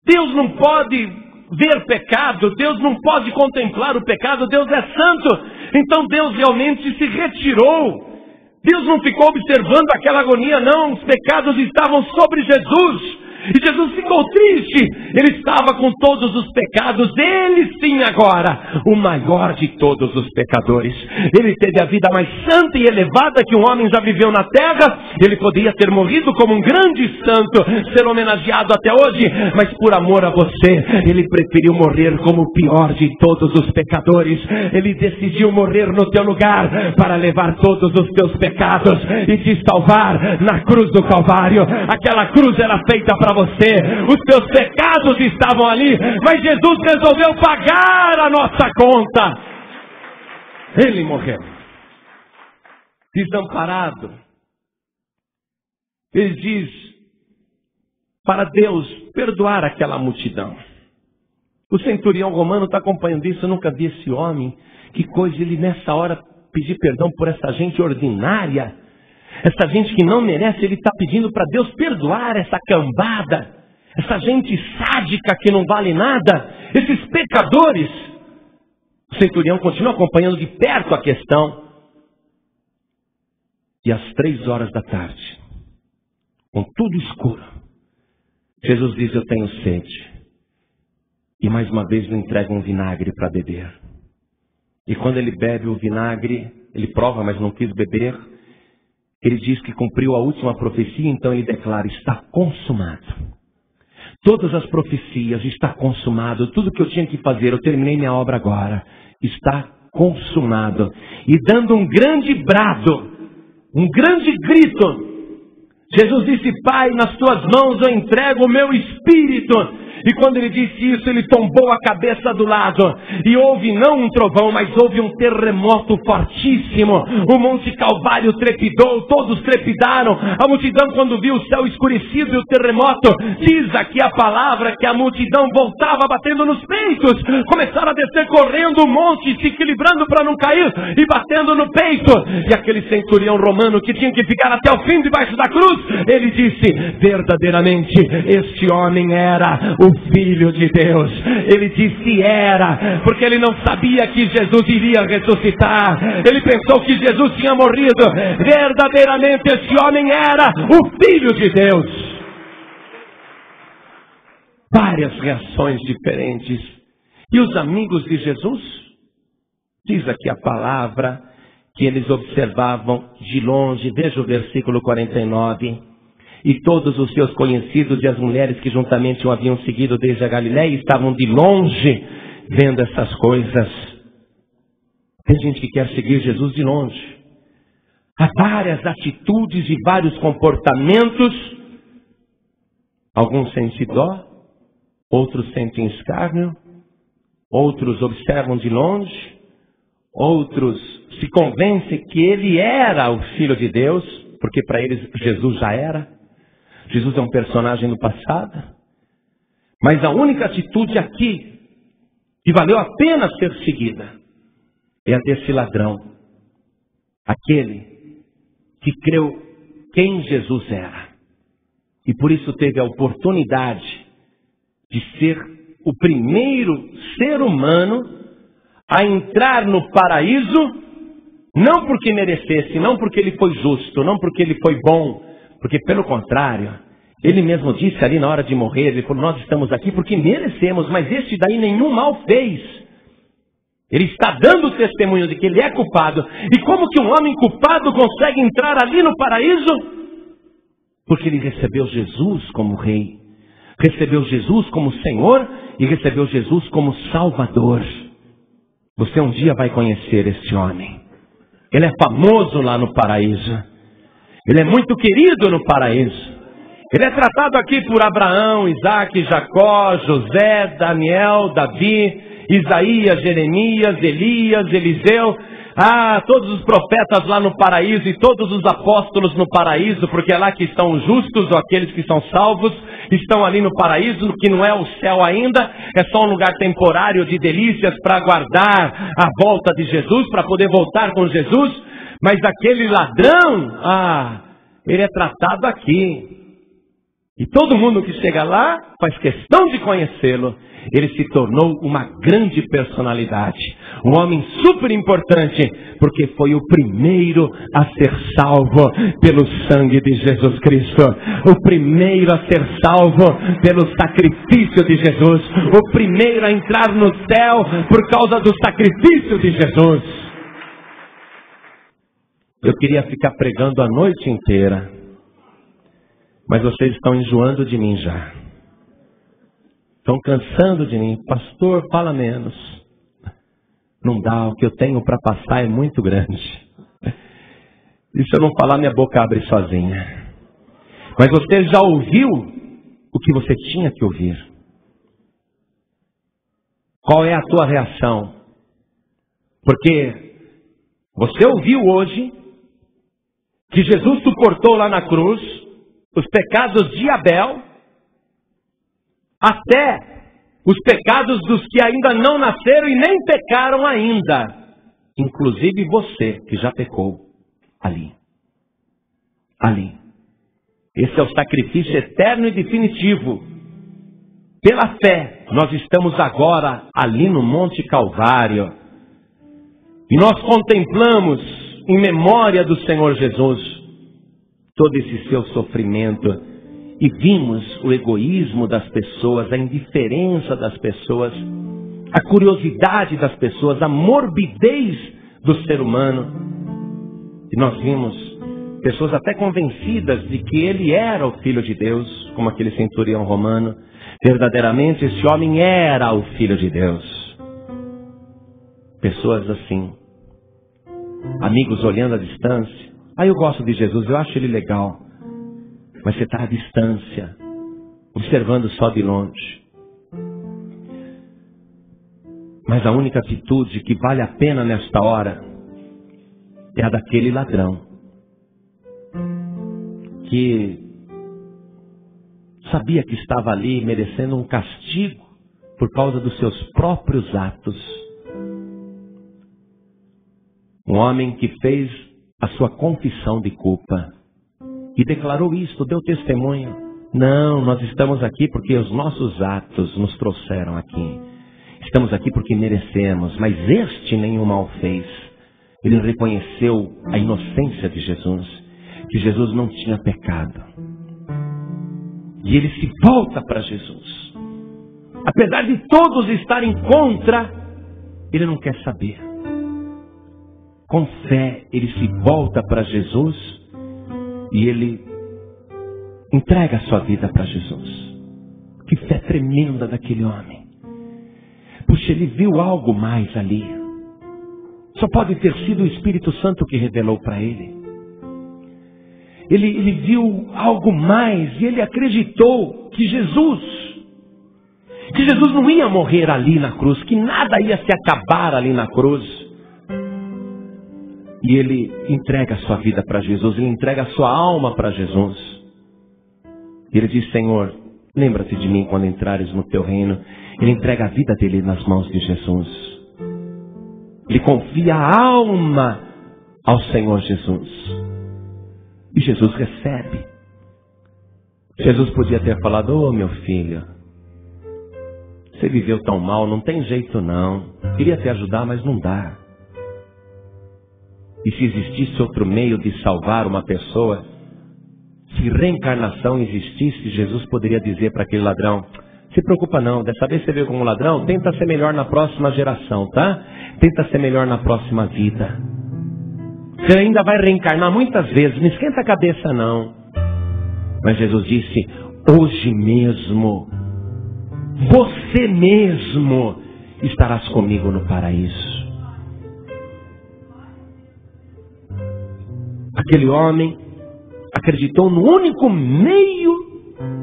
Deus não pode ver pecado, Deus não pode contemplar o pecado, Deus é santo. Então Deus realmente se retirou. Deus não ficou observando aquela agonia, não. Os pecados estavam sobre Jesus. E Jesus ficou triste. Ele estava com todos os pecados. Ele sim agora, o maior de todos os pecadores. Ele teve a vida mais santa e elevada que um homem já viveu na terra. Ele poderia ter morrido como um grande santo, ser homenageado até hoje. Mas por amor a você, ele preferiu morrer como o pior de todos os pecadores. Ele decidiu morrer no teu lugar para levar todos os teus pecados e te salvar na cruz do Calvário. Aquela cruz era feita para você, os teus pecados estavam ali, mas Jesus resolveu pagar a nossa conta. Ele morreu desamparado. Ele diz para Deus perdoar aquela multidão. O centurião romano está acompanhando isso. Eu nunca vi esse homem. Que coisa, ele nessa hora pedir perdão por essa gente ordinária. Essa gente que não merece, ele está pedindo para Deus perdoar essa cambada, essa gente sádica que não vale nada, esses pecadores. O centurião continua acompanhando de perto a questão. E às 3 horas da tarde, com tudo escuro, Jesus diz: eu tenho sede. E mais uma vez lhe entrega um vinagre para beber. E quando ele bebe o vinagre, ele prova, mas não quis beber. Ele diz que cumpriu a última profecia, então ele declara: está consumado. Todas as profecias, está consumado. Tudo que eu tinha que fazer, eu terminei minha obra agora. Está consumado. E dando um grande brado, um grande grito, Jesus disse: Pai, nas tuas mãos eu entrego o meu espírito. E quando ele disse isso, ele tombou a cabeça do lado. E houve não um trovão, mas houve um terremoto fortíssimo. O Monte Calvário trepidou, todos trepidaram. A multidão, quando viu o céu escurecido e o terremoto, diz aqui a palavra que a multidão voltava batendo nos peitos. Começaram a descer correndo o monte, se equilibrando para não cair e batendo no peito. E aquele centurião romano que tinha que ficar até o fim debaixo da cruz, ele disse: verdadeiramente este homem era o Filho de Deus. Ele disse era, porque ele não sabia que Jesus iria ressuscitar. Ele pensou que Jesus tinha morrido. Verdadeiramente esse homem era o Filho de Deus. Várias reações diferentes. E os amigos de Jesus? Diz aqui a palavra que eles observavam de longe. Veja o versículo 49. E todos os seus conhecidos e as mulheres que juntamente o haviam seguido desde a Galiléia estavam de longe vendo essas coisas. Tem gente que quer seguir Jesus de longe. Há várias atitudes e vários comportamentos. Alguns sentem dó, outros sentem escárnio, outros observam de longe, outros se convencem que ele era o Filho de Deus, porque para eles Jesus já era. Jesus é um personagem do passado. Mas a única atitude aqui que valeu a pena ser seguida é a desse ladrão. Aquele que creu quem Jesus era. E por isso teve a oportunidade de ser o primeiro ser humano a entrar no paraíso, não porque merecesse, não porque ele foi justo, não porque ele foi bom, porque pelo contrário, ele mesmo disse ali na hora de morrer, ele falou: nós estamos aqui porque merecemos, mas este daí nenhum mal fez. Ele está dando testemunho de que ele é culpado. E como que um homem culpado consegue entrar ali no paraíso? Porque ele recebeu Jesus como rei, recebeu Jesus como Senhor e recebeu Jesus como Salvador. Você um dia vai conhecer este homem. Ele é famoso lá no paraíso. Ele é muito querido no paraíso. Ele é tratado aqui por Abraão, Isaac, Jacó, José, Daniel, Davi, Isaías, Jeremias, Elias, Eliseu. Todos os profetas lá no paraíso e todos os apóstolos no paraíso, porque é lá que estão os justos ou aqueles que são salvos, estão ali no paraíso, que não é o céu ainda, é só um lugar temporário de delícias para aguardar a volta de Jesus, para poder voltar com Jesus. Mas aquele ladrão, ele é tratado aqui. E todo mundo que chega lá faz questão de conhecê-lo. Ele se tornou uma grande personalidade, um homem super importante, porque foi o primeiro a ser salvo pelo sangue de Jesus Cristo, o primeiro a ser salvo pelo sacrifício de Jesus, o primeiro a entrar no céu por causa do sacrifício de Jesus. Eu queria ficar pregando a noite inteira, mas vocês estão enjoando de mim já. Estão cansando de mim. Pastor, fala menos. Não dá, o que eu tenho para passar é muito grande. E se eu não falar, minha boca abre sozinha. Mas você já ouviu o que você tinha que ouvir? Qual é a tua reação? Porque você ouviu hoje que Jesus suportou lá na cruz os pecados de Abel, até os pecados dos que ainda não nasceram e nem pecaram ainda. Inclusive você que já pecou ali. Ali. Esse é o sacrifício eterno e definitivo. Pela fé, nós estamos agora ali no Monte Calvário. E nós contemplamos, em memória do Senhor Jesus, todo esse seu sofrimento. E vimos o egoísmo das pessoas, a indiferença das pessoas, a curiosidade das pessoas, a morbidez do ser humano. E nós vimos pessoas até convencidas de que ele era o Filho de Deus, como aquele centurião romano. Verdadeiramente esse homem era o Filho de Deus. Pessoas assim, amigos olhando à distância. Eu gosto de Jesus, eu acho ele legal. Mas você está à distância, observando só de longe. Mas a única atitude que vale a pena nesta hora é a daquele ladrão que sabia que estava ali merecendo um castigo por causa dos seus próprios atos. Um homem que fez a sua confissão de culpa e declarou isto, deu testemunho. Não, nós estamos aqui porque os nossos atos nos trouxeram aqui. Estamos aqui porque merecemos, mas este nenhum mal fez. Ele reconheceu a inocência de Jesus, que Jesus não tinha pecado. E ele se volta para Jesus. Apesar de todos estarem contra, ele não quer saber. Com fé, ele se volta para Jesus e ele entrega a sua vida para Jesus. Que fé tremenda daquele homem. Puxa, ele viu algo mais ali. Só pode ter sido o Espírito Santo que revelou para ele. Ele viu algo mais e ele acreditou que Jesus não ia morrer ali na cruz, que nada ia se acabar ali na cruz. E ele entrega a sua vida para Jesus, ele entrega a sua alma para Jesus. E ele diz: Senhor, lembra-te de mim quando entrares no teu reino. Ele entrega a vida dele nas mãos de Jesus. Ele confia a alma ao Senhor Jesus. E Jesus recebe. Jesus podia ter falado: meu filho, você viveu tão mal, não tem jeito não. Queria te ajudar, mas não dá. E se existisse outro meio de salvar uma pessoa, se reencarnação existisse, Jesus poderia dizer para aquele ladrão: se preocupa não, dessa vez você veio como ladrão, tenta ser melhor na próxima geração, tá? Tenta ser melhor na próxima vida. Você ainda vai reencarnar muitas vezes, não esquenta a cabeça não. Mas Jesus disse: hoje mesmo, você mesmo estarás comigo no paraíso. Aquele homem acreditou no único meio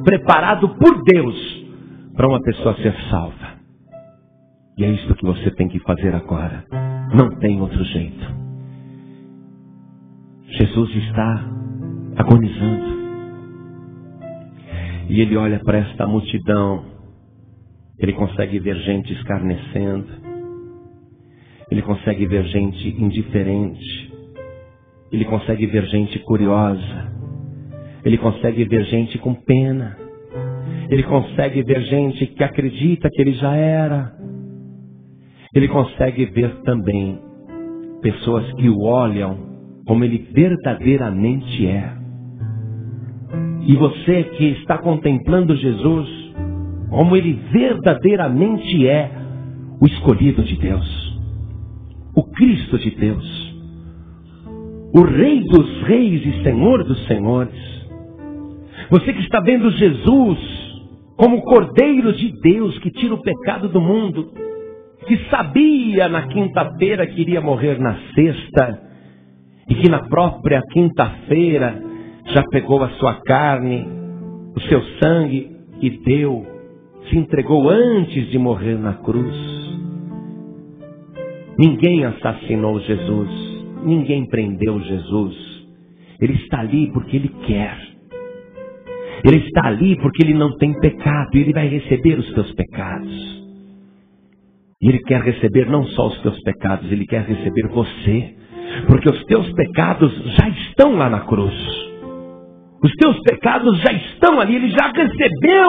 preparado por Deus para uma pessoa ser salva. E é isso que você tem que fazer agora. Não tem outro jeito. Jesus está agonizando. E ele olha para esta multidão. Ele consegue ver gente escarnecendo. Ele consegue ver gente indiferente. Ele consegue ver gente curiosa. Ele consegue ver gente com pena. Ele consegue ver gente que acredita que ele já era. Ele consegue ver também pessoas que o olham como ele verdadeiramente é. E você que está contemplando Jesus, como ele verdadeiramente é, o escolhido de Deus, o Cristo de Deus, o Rei dos Reis e Senhor dos Senhores. Você que está vendo Jesus como o Cordeiro de Deus que tira o pecado do mundo, que sabia na quinta-feira que iria morrer na sexta, e que na própria quinta-feira já pegou a sua carne, o seu sangue e deu, se entregou antes de morrer na cruz. Ninguém assassinou Jesus, ninguém prendeu Jesus. Ele está ali porque ele quer. Ele está ali porque ele não tem pecado e ele vai receber os teus pecados. E ele quer receber não só os teus pecados, ele quer receber você. Porque os teus pecados já estão lá na cruz. Os teus pecados já estão ali. Ele já recebeu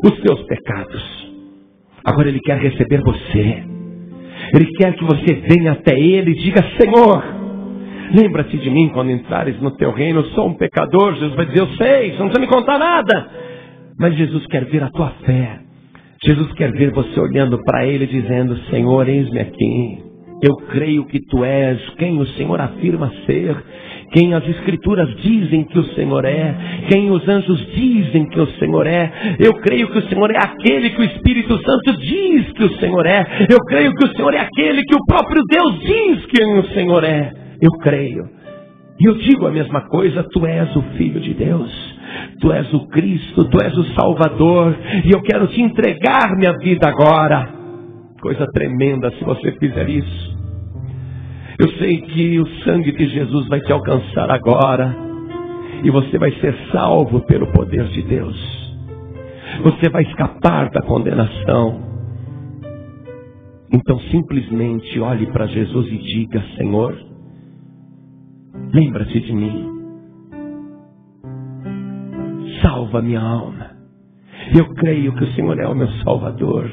os teus pecados. Agora ele quer receber você. Ele quer que você venha até ele e diga: Senhor, lembra-te de mim quando entrares no teu reino. Eu sou um pecador. Jesus vai dizer: eu sei, você não precisa me contar nada. Mas Jesus quer ver a tua fé. Jesus quer ver você olhando para ele dizendo: Senhor, eis-me aqui. Eu creio que tu és quem o Senhor afirma ser, quem as Escrituras dizem que o Senhor é, quem os anjos dizem que o Senhor é. Eu creio que o Senhor é aquele que o Espírito Santo diz que o Senhor é. Eu creio que o Senhor é aquele que o próprio Deus diz quem o Senhor é. Eu creio. E eu digo a mesma coisa: tu és o Filho de Deus, tu és o Cristo, tu és o Salvador, e eu quero te entregar minha vida agora. Coisa tremenda se você fizer isso. Eu sei que o sangue de Jesus vai te alcançar agora, e você vai ser salvo pelo poder de Deus. Você vai escapar da condenação. Então simplesmente olhe para Jesus e diga: Senhor, lembra-te de mim. Salva minha alma. Eu creio que o Senhor é o meu Salvador.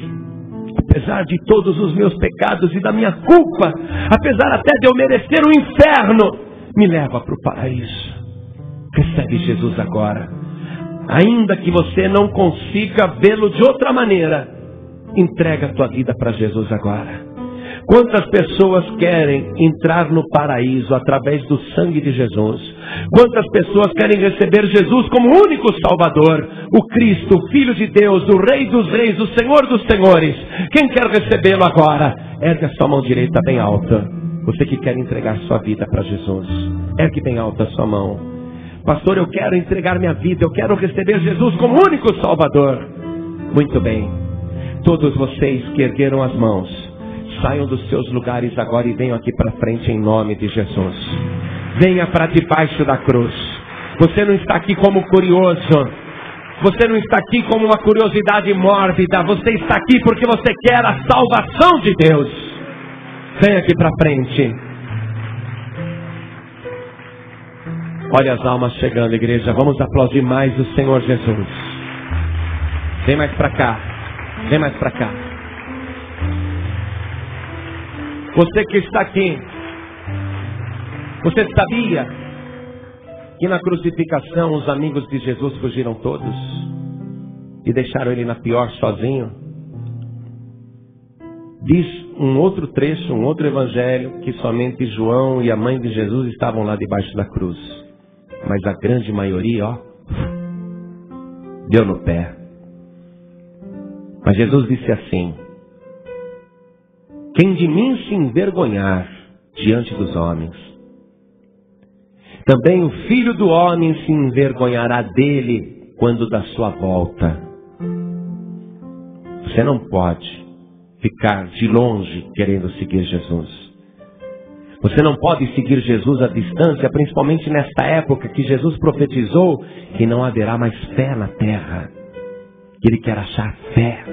Apesar de todos os meus pecados e da minha culpa, apesar até de eu merecer o inferno, me leva para o paraíso. Recebe Jesus agora. Ainda que você não consiga vê-lo de outra maneira, entrega a tua vida para Jesus agora. Quantas pessoas querem entrar no paraíso através do sangue de Jesus? Quantas pessoas querem receber Jesus como o único Salvador, o Cristo, o Filho de Deus, o Rei dos Reis, o Senhor dos Senhores? Quem quer recebê-lo agora? Ergue a sua mão direita bem alta. Você que quer entregar sua vida para Jesus, ergue bem alta a sua mão. Pastor, eu quero entregar minha vida, eu quero receber Jesus como o único Salvador. Muito bem. Todos vocês que ergueram as mãos, saiam dos seus lugares agora e venham aqui para frente em nome de Jesus. Venha para debaixo da cruz. Você não está aqui como curioso. Você não está aqui como uma curiosidade mórbida. Você está aqui porque você quer a salvação de Deus. Venha aqui para frente. Olha as almas chegando, igreja. Vamos aplaudir mais o Senhor Jesus. Vem mais para cá. Vem mais para cá. Você que está aqui, você sabia que na crucificação os amigos de Jesus fugiram todos e deixaram ele na pior sozinho? Diz um outro trecho, um outro evangelho, que somente João e a mãe de Jesus estavam lá debaixo da cruz. Mas a grande maioria, deu no pé. Mas Jesus disse assim: quem de mim se envergonhar diante dos homens, também o Filho do Homem se envergonhará dele quando da sua volta. Você não pode ficar de longe querendo seguir Jesus. Você não pode seguir Jesus à distância, principalmente nesta época que Jesus profetizou que não haverá mais fé na terra. Ele quer achar fé.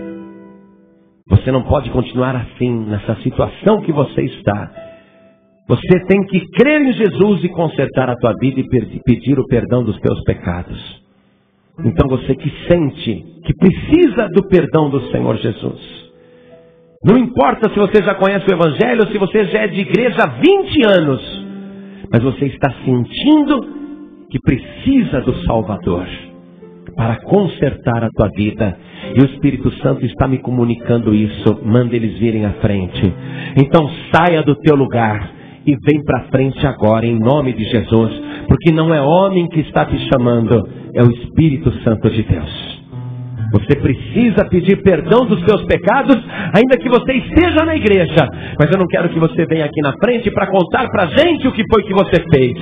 Você não pode continuar assim, nessa situação que você está. Você tem que crer em Jesus e consertar a tua vida e pedir o perdão dos teus pecados. Então você que sente que precisa do perdão do Senhor Jesus. Não importa se você já conhece o Evangelho, se você já é de igreja há 20 anos. Mas você está sentindo que precisa do Salvador para consertar a tua vida. E o Espírito Santo está me comunicando isso. Manda eles virem à frente. Então saia do teu lugar e vem para frente agora em nome de Jesus. Porque não é homem que está te chamando, é o Espírito Santo de Deus. Você precisa pedir perdão dos seus pecados, ainda que você esteja na igreja. Mas eu não quero que você venha aqui na frente para contar para a gente o que foi que você fez.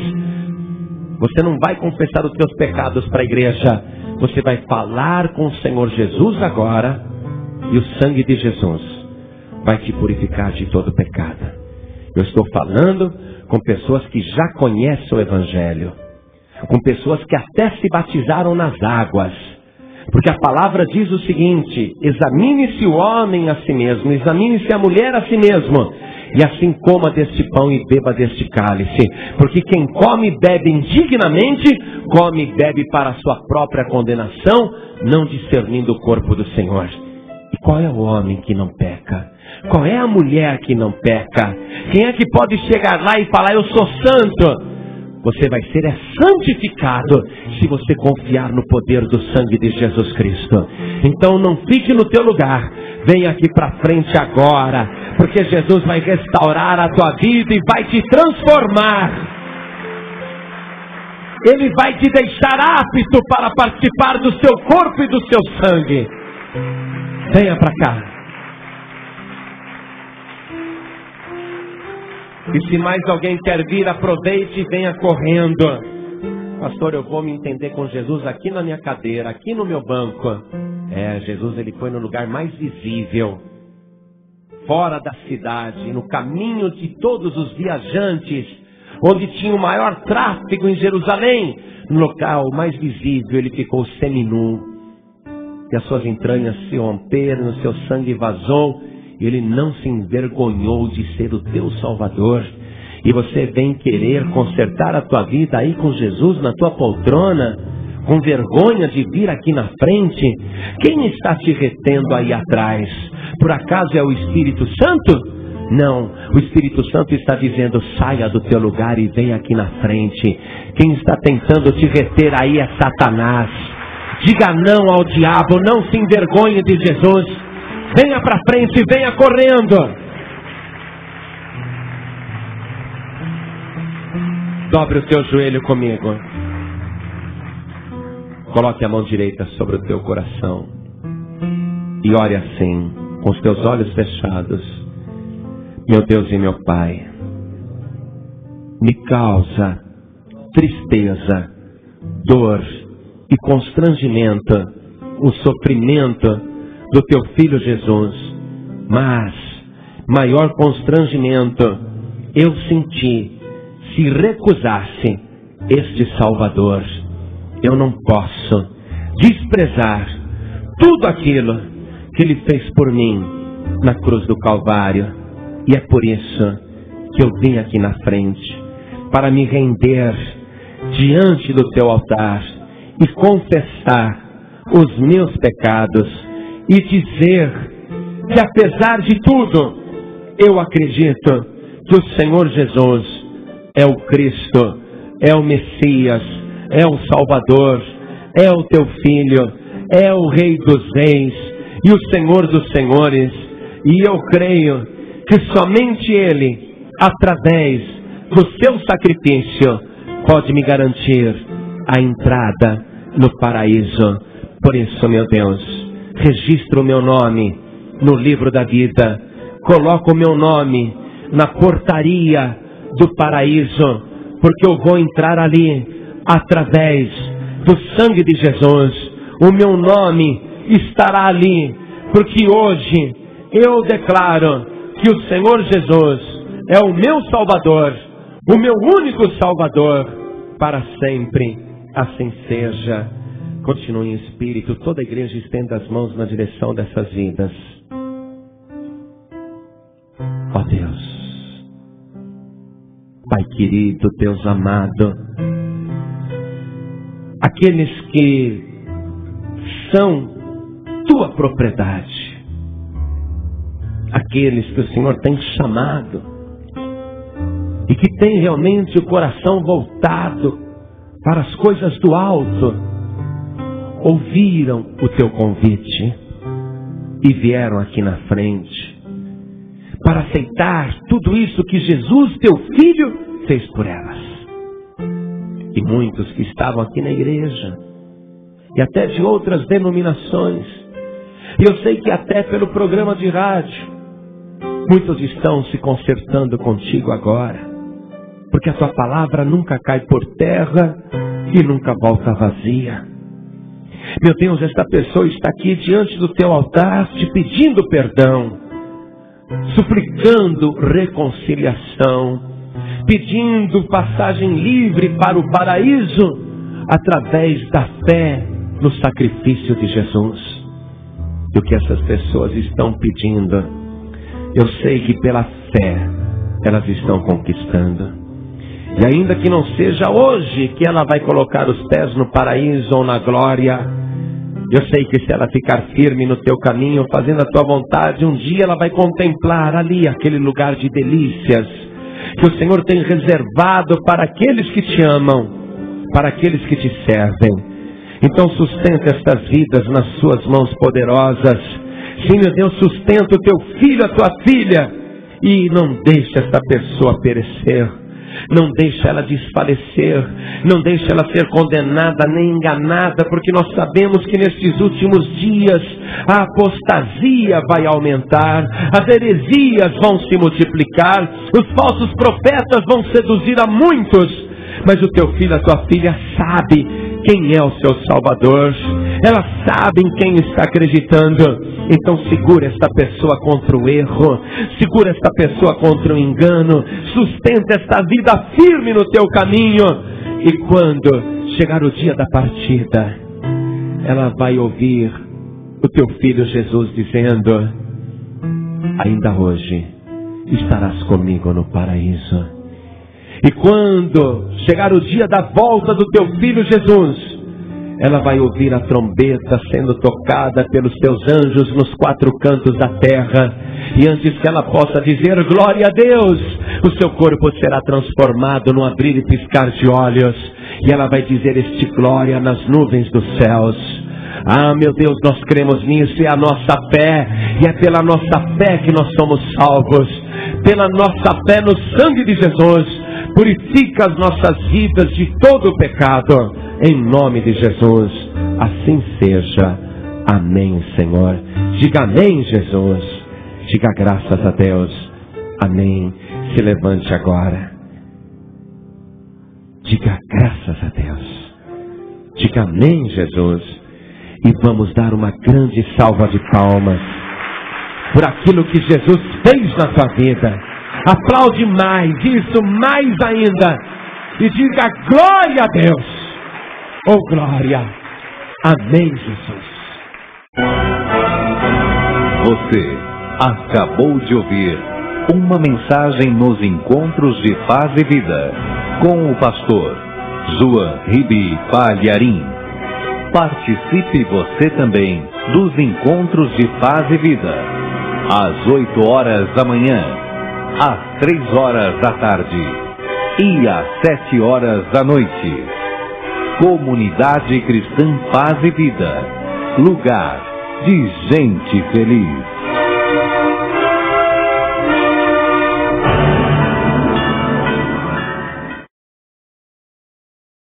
Você não vai confessar os seus pecados para a igreja. Você vai falar com o Senhor Jesus agora, e o sangue de Jesus vai te purificar de todo pecado. Eu estou falando com pessoas que já conhecem o Evangelho, com pessoas que até se batizaram nas águas, porque a palavra diz o seguinte: examine-se o homem a si mesmo, examine-se a mulher a si mesmo, e assim coma deste pão e beba deste cálice. Porque quem come e bebe indignamente, come e bebe para a sua própria condenação, não discernindo o corpo do Senhor. E qual é o homem que não peca? Qual é a mulher que não peca? Quem é que pode chegar lá e falar: eu sou santo? Você vai ser santificado se você confiar no poder do sangue de Jesus Cristo. Então não fique no teu lugar. Venha aqui para frente agora, porque Jesus vai restaurar a tua vida e vai te transformar. Ele vai te deixar apto para participar do seu corpo e do seu sangue. Venha para cá. E se mais alguém quer vir, aproveite e venha correndo. Pastor, eu vou me entender com Jesus aqui na minha cadeira, aqui no meu banco. Jesus ele foi no lugar mais visível, fora da cidade, no caminho de todos os viajantes, onde tinha o maior tráfego em Jerusalém. No local mais visível, ele ficou seminu. E as suas entranhas se romperam, o seu sangue vazou. E ele não se envergonhou de ser o teu Salvador. E você vem querer consertar a tua vida aí com Jesus na tua poltrona, com vergonha de vir aqui na frente? Quem está te retendo aí atrás? Por acaso é o Espírito Santo? Não, o Espírito Santo está dizendo: saia do teu lugar e venha aqui na frente. Quem está tentando te reter aí é Satanás. Diga não ao diabo, não se envergonhe de Jesus. Venha para frente, venha correndo. Dobre o teu joelho comigo. Coloque a mão direita sobre o teu coração e ore assim, com os teus olhos fechados. Meu Deus e meu Pai, me causa tristeza, dor e constrangimento o sofrimento do teu Filho Jesus. Mas maior constrangimento eu senti se recusasse este Salvador. Eu não posso desprezar tudo aquilo que Ele fez por mim na cruz do Calvário. E é por isso que eu vim aqui na frente, para me render diante do teu altar e confessar os meus pecados e dizer que apesar de tudo, eu acredito que o Senhor Jesus é o Cristo, é o Messias, é o Salvador, é o teu Filho, é o Rei dos Reis e o Senhor dos Senhores. E eu creio que somente Ele, através do seu sacrifício, pode me garantir a entrada no paraíso. Por isso, meu Deus, registra o meu nome no livro da vida, coloca o meu nome na portaria do paraíso, porque eu vou entrar ali através do sangue de Jesus. O meu nome estará ali, porque hoje eu declaro que o Senhor Jesus é o meu Salvador, o meu único Salvador, para sempre. Assim seja. Continue em espírito. Toda a igreja estenda as mãos na direção dessas vidas. Ó Deus, Pai querido, Deus amado, aqueles que são tua propriedade, aqueles que o Senhor tem chamado e que tem realmente o coração voltado para as coisas do alto, ouviram o teu convite e vieram aqui na frente para aceitar tudo isso que Jesus, teu Filho, fez por elas. E muitos que estavam aqui na igreja e até de outras denominações, e eu sei que até pelo programa de rádio, muitos estão se consertando contigo agora, porque a tua palavra nunca cai por terra e nunca volta vazia. Meu Deus, esta pessoa está aqui diante do teu altar te pedindo perdão, suplicando reconciliação, pedindo passagem livre para o paraíso através da fé no sacrifício de Jesus. E o que essas pessoas estão pedindo, eu sei que pela fé elas estão conquistando. E ainda que não seja hoje que ela vai colocar os pés no paraíso ou na glória, eu sei que se ela ficar firme no teu caminho, fazendo a tua vontade, um dia ela vai contemplar ali aquele lugar de delícias que o Senhor tem reservado para aqueles que te amam, para aqueles que te servem. Então sustenta estas vidas nas suas mãos poderosas. Sim, meu Deus, sustenta o teu filho, a tua filha, e não deixe esta pessoa perecer. Não deixe ela desfalecer, não deixe ela ser condenada nem enganada, porque nós sabemos que nestes últimos dias a apostasia vai aumentar, as heresias vão se multiplicar, os falsos profetas vão seduzir a muitos. Mas o teu filho, a tua filha sabe quem é o seu Salvador, ela sabe em quem está acreditando. Então segura esta pessoa contra o erro, segura esta pessoa contra o engano, sustenta esta vida firme no teu caminho. E quando chegar o dia da partida, ela vai ouvir o teu filho Jesus dizendo: ainda hoje estarás comigo no paraíso. E quando chegar o dia da volta do teu filho Jesus, ela vai ouvir a trombeta sendo tocada pelos teus anjos nos 4 cantos da terra. E antes que ela possa dizer glória a Deus, o seu corpo será transformado num abrir e piscar de olhos. E ela vai dizer este glória nas nuvens dos céus. Ah, meu Deus, nós cremos nisso, é a nossa fé, e é pela nossa fé que nós somos salvos, pela nossa fé no sangue de Jesus. Purifica as nossas vidas de todo o pecado, em nome de Jesus. Assim seja. Amém, Senhor. Diga amém, Jesus. Diga graças a Deus. Amém. Se levante agora. Diga graças a Deus. Diga amém, Jesus. E vamos dar uma grande salva de palmas por aquilo que Jesus fez na tua vida. Aplaude mais, isso, mais ainda. E diga glória a Deus. Oh glória. Amém, Jesus. Você acabou de ouvir uma mensagem nos Encontros de Paz e Vida, com o pastor João Ribe Palharim. Participe você também dos Encontros de Paz e Vida, às 8 horas da manhã, às 3 horas da tarde e às 7 horas da noite. Comunidade Cristã Paz e Vida, lugar de gente feliz.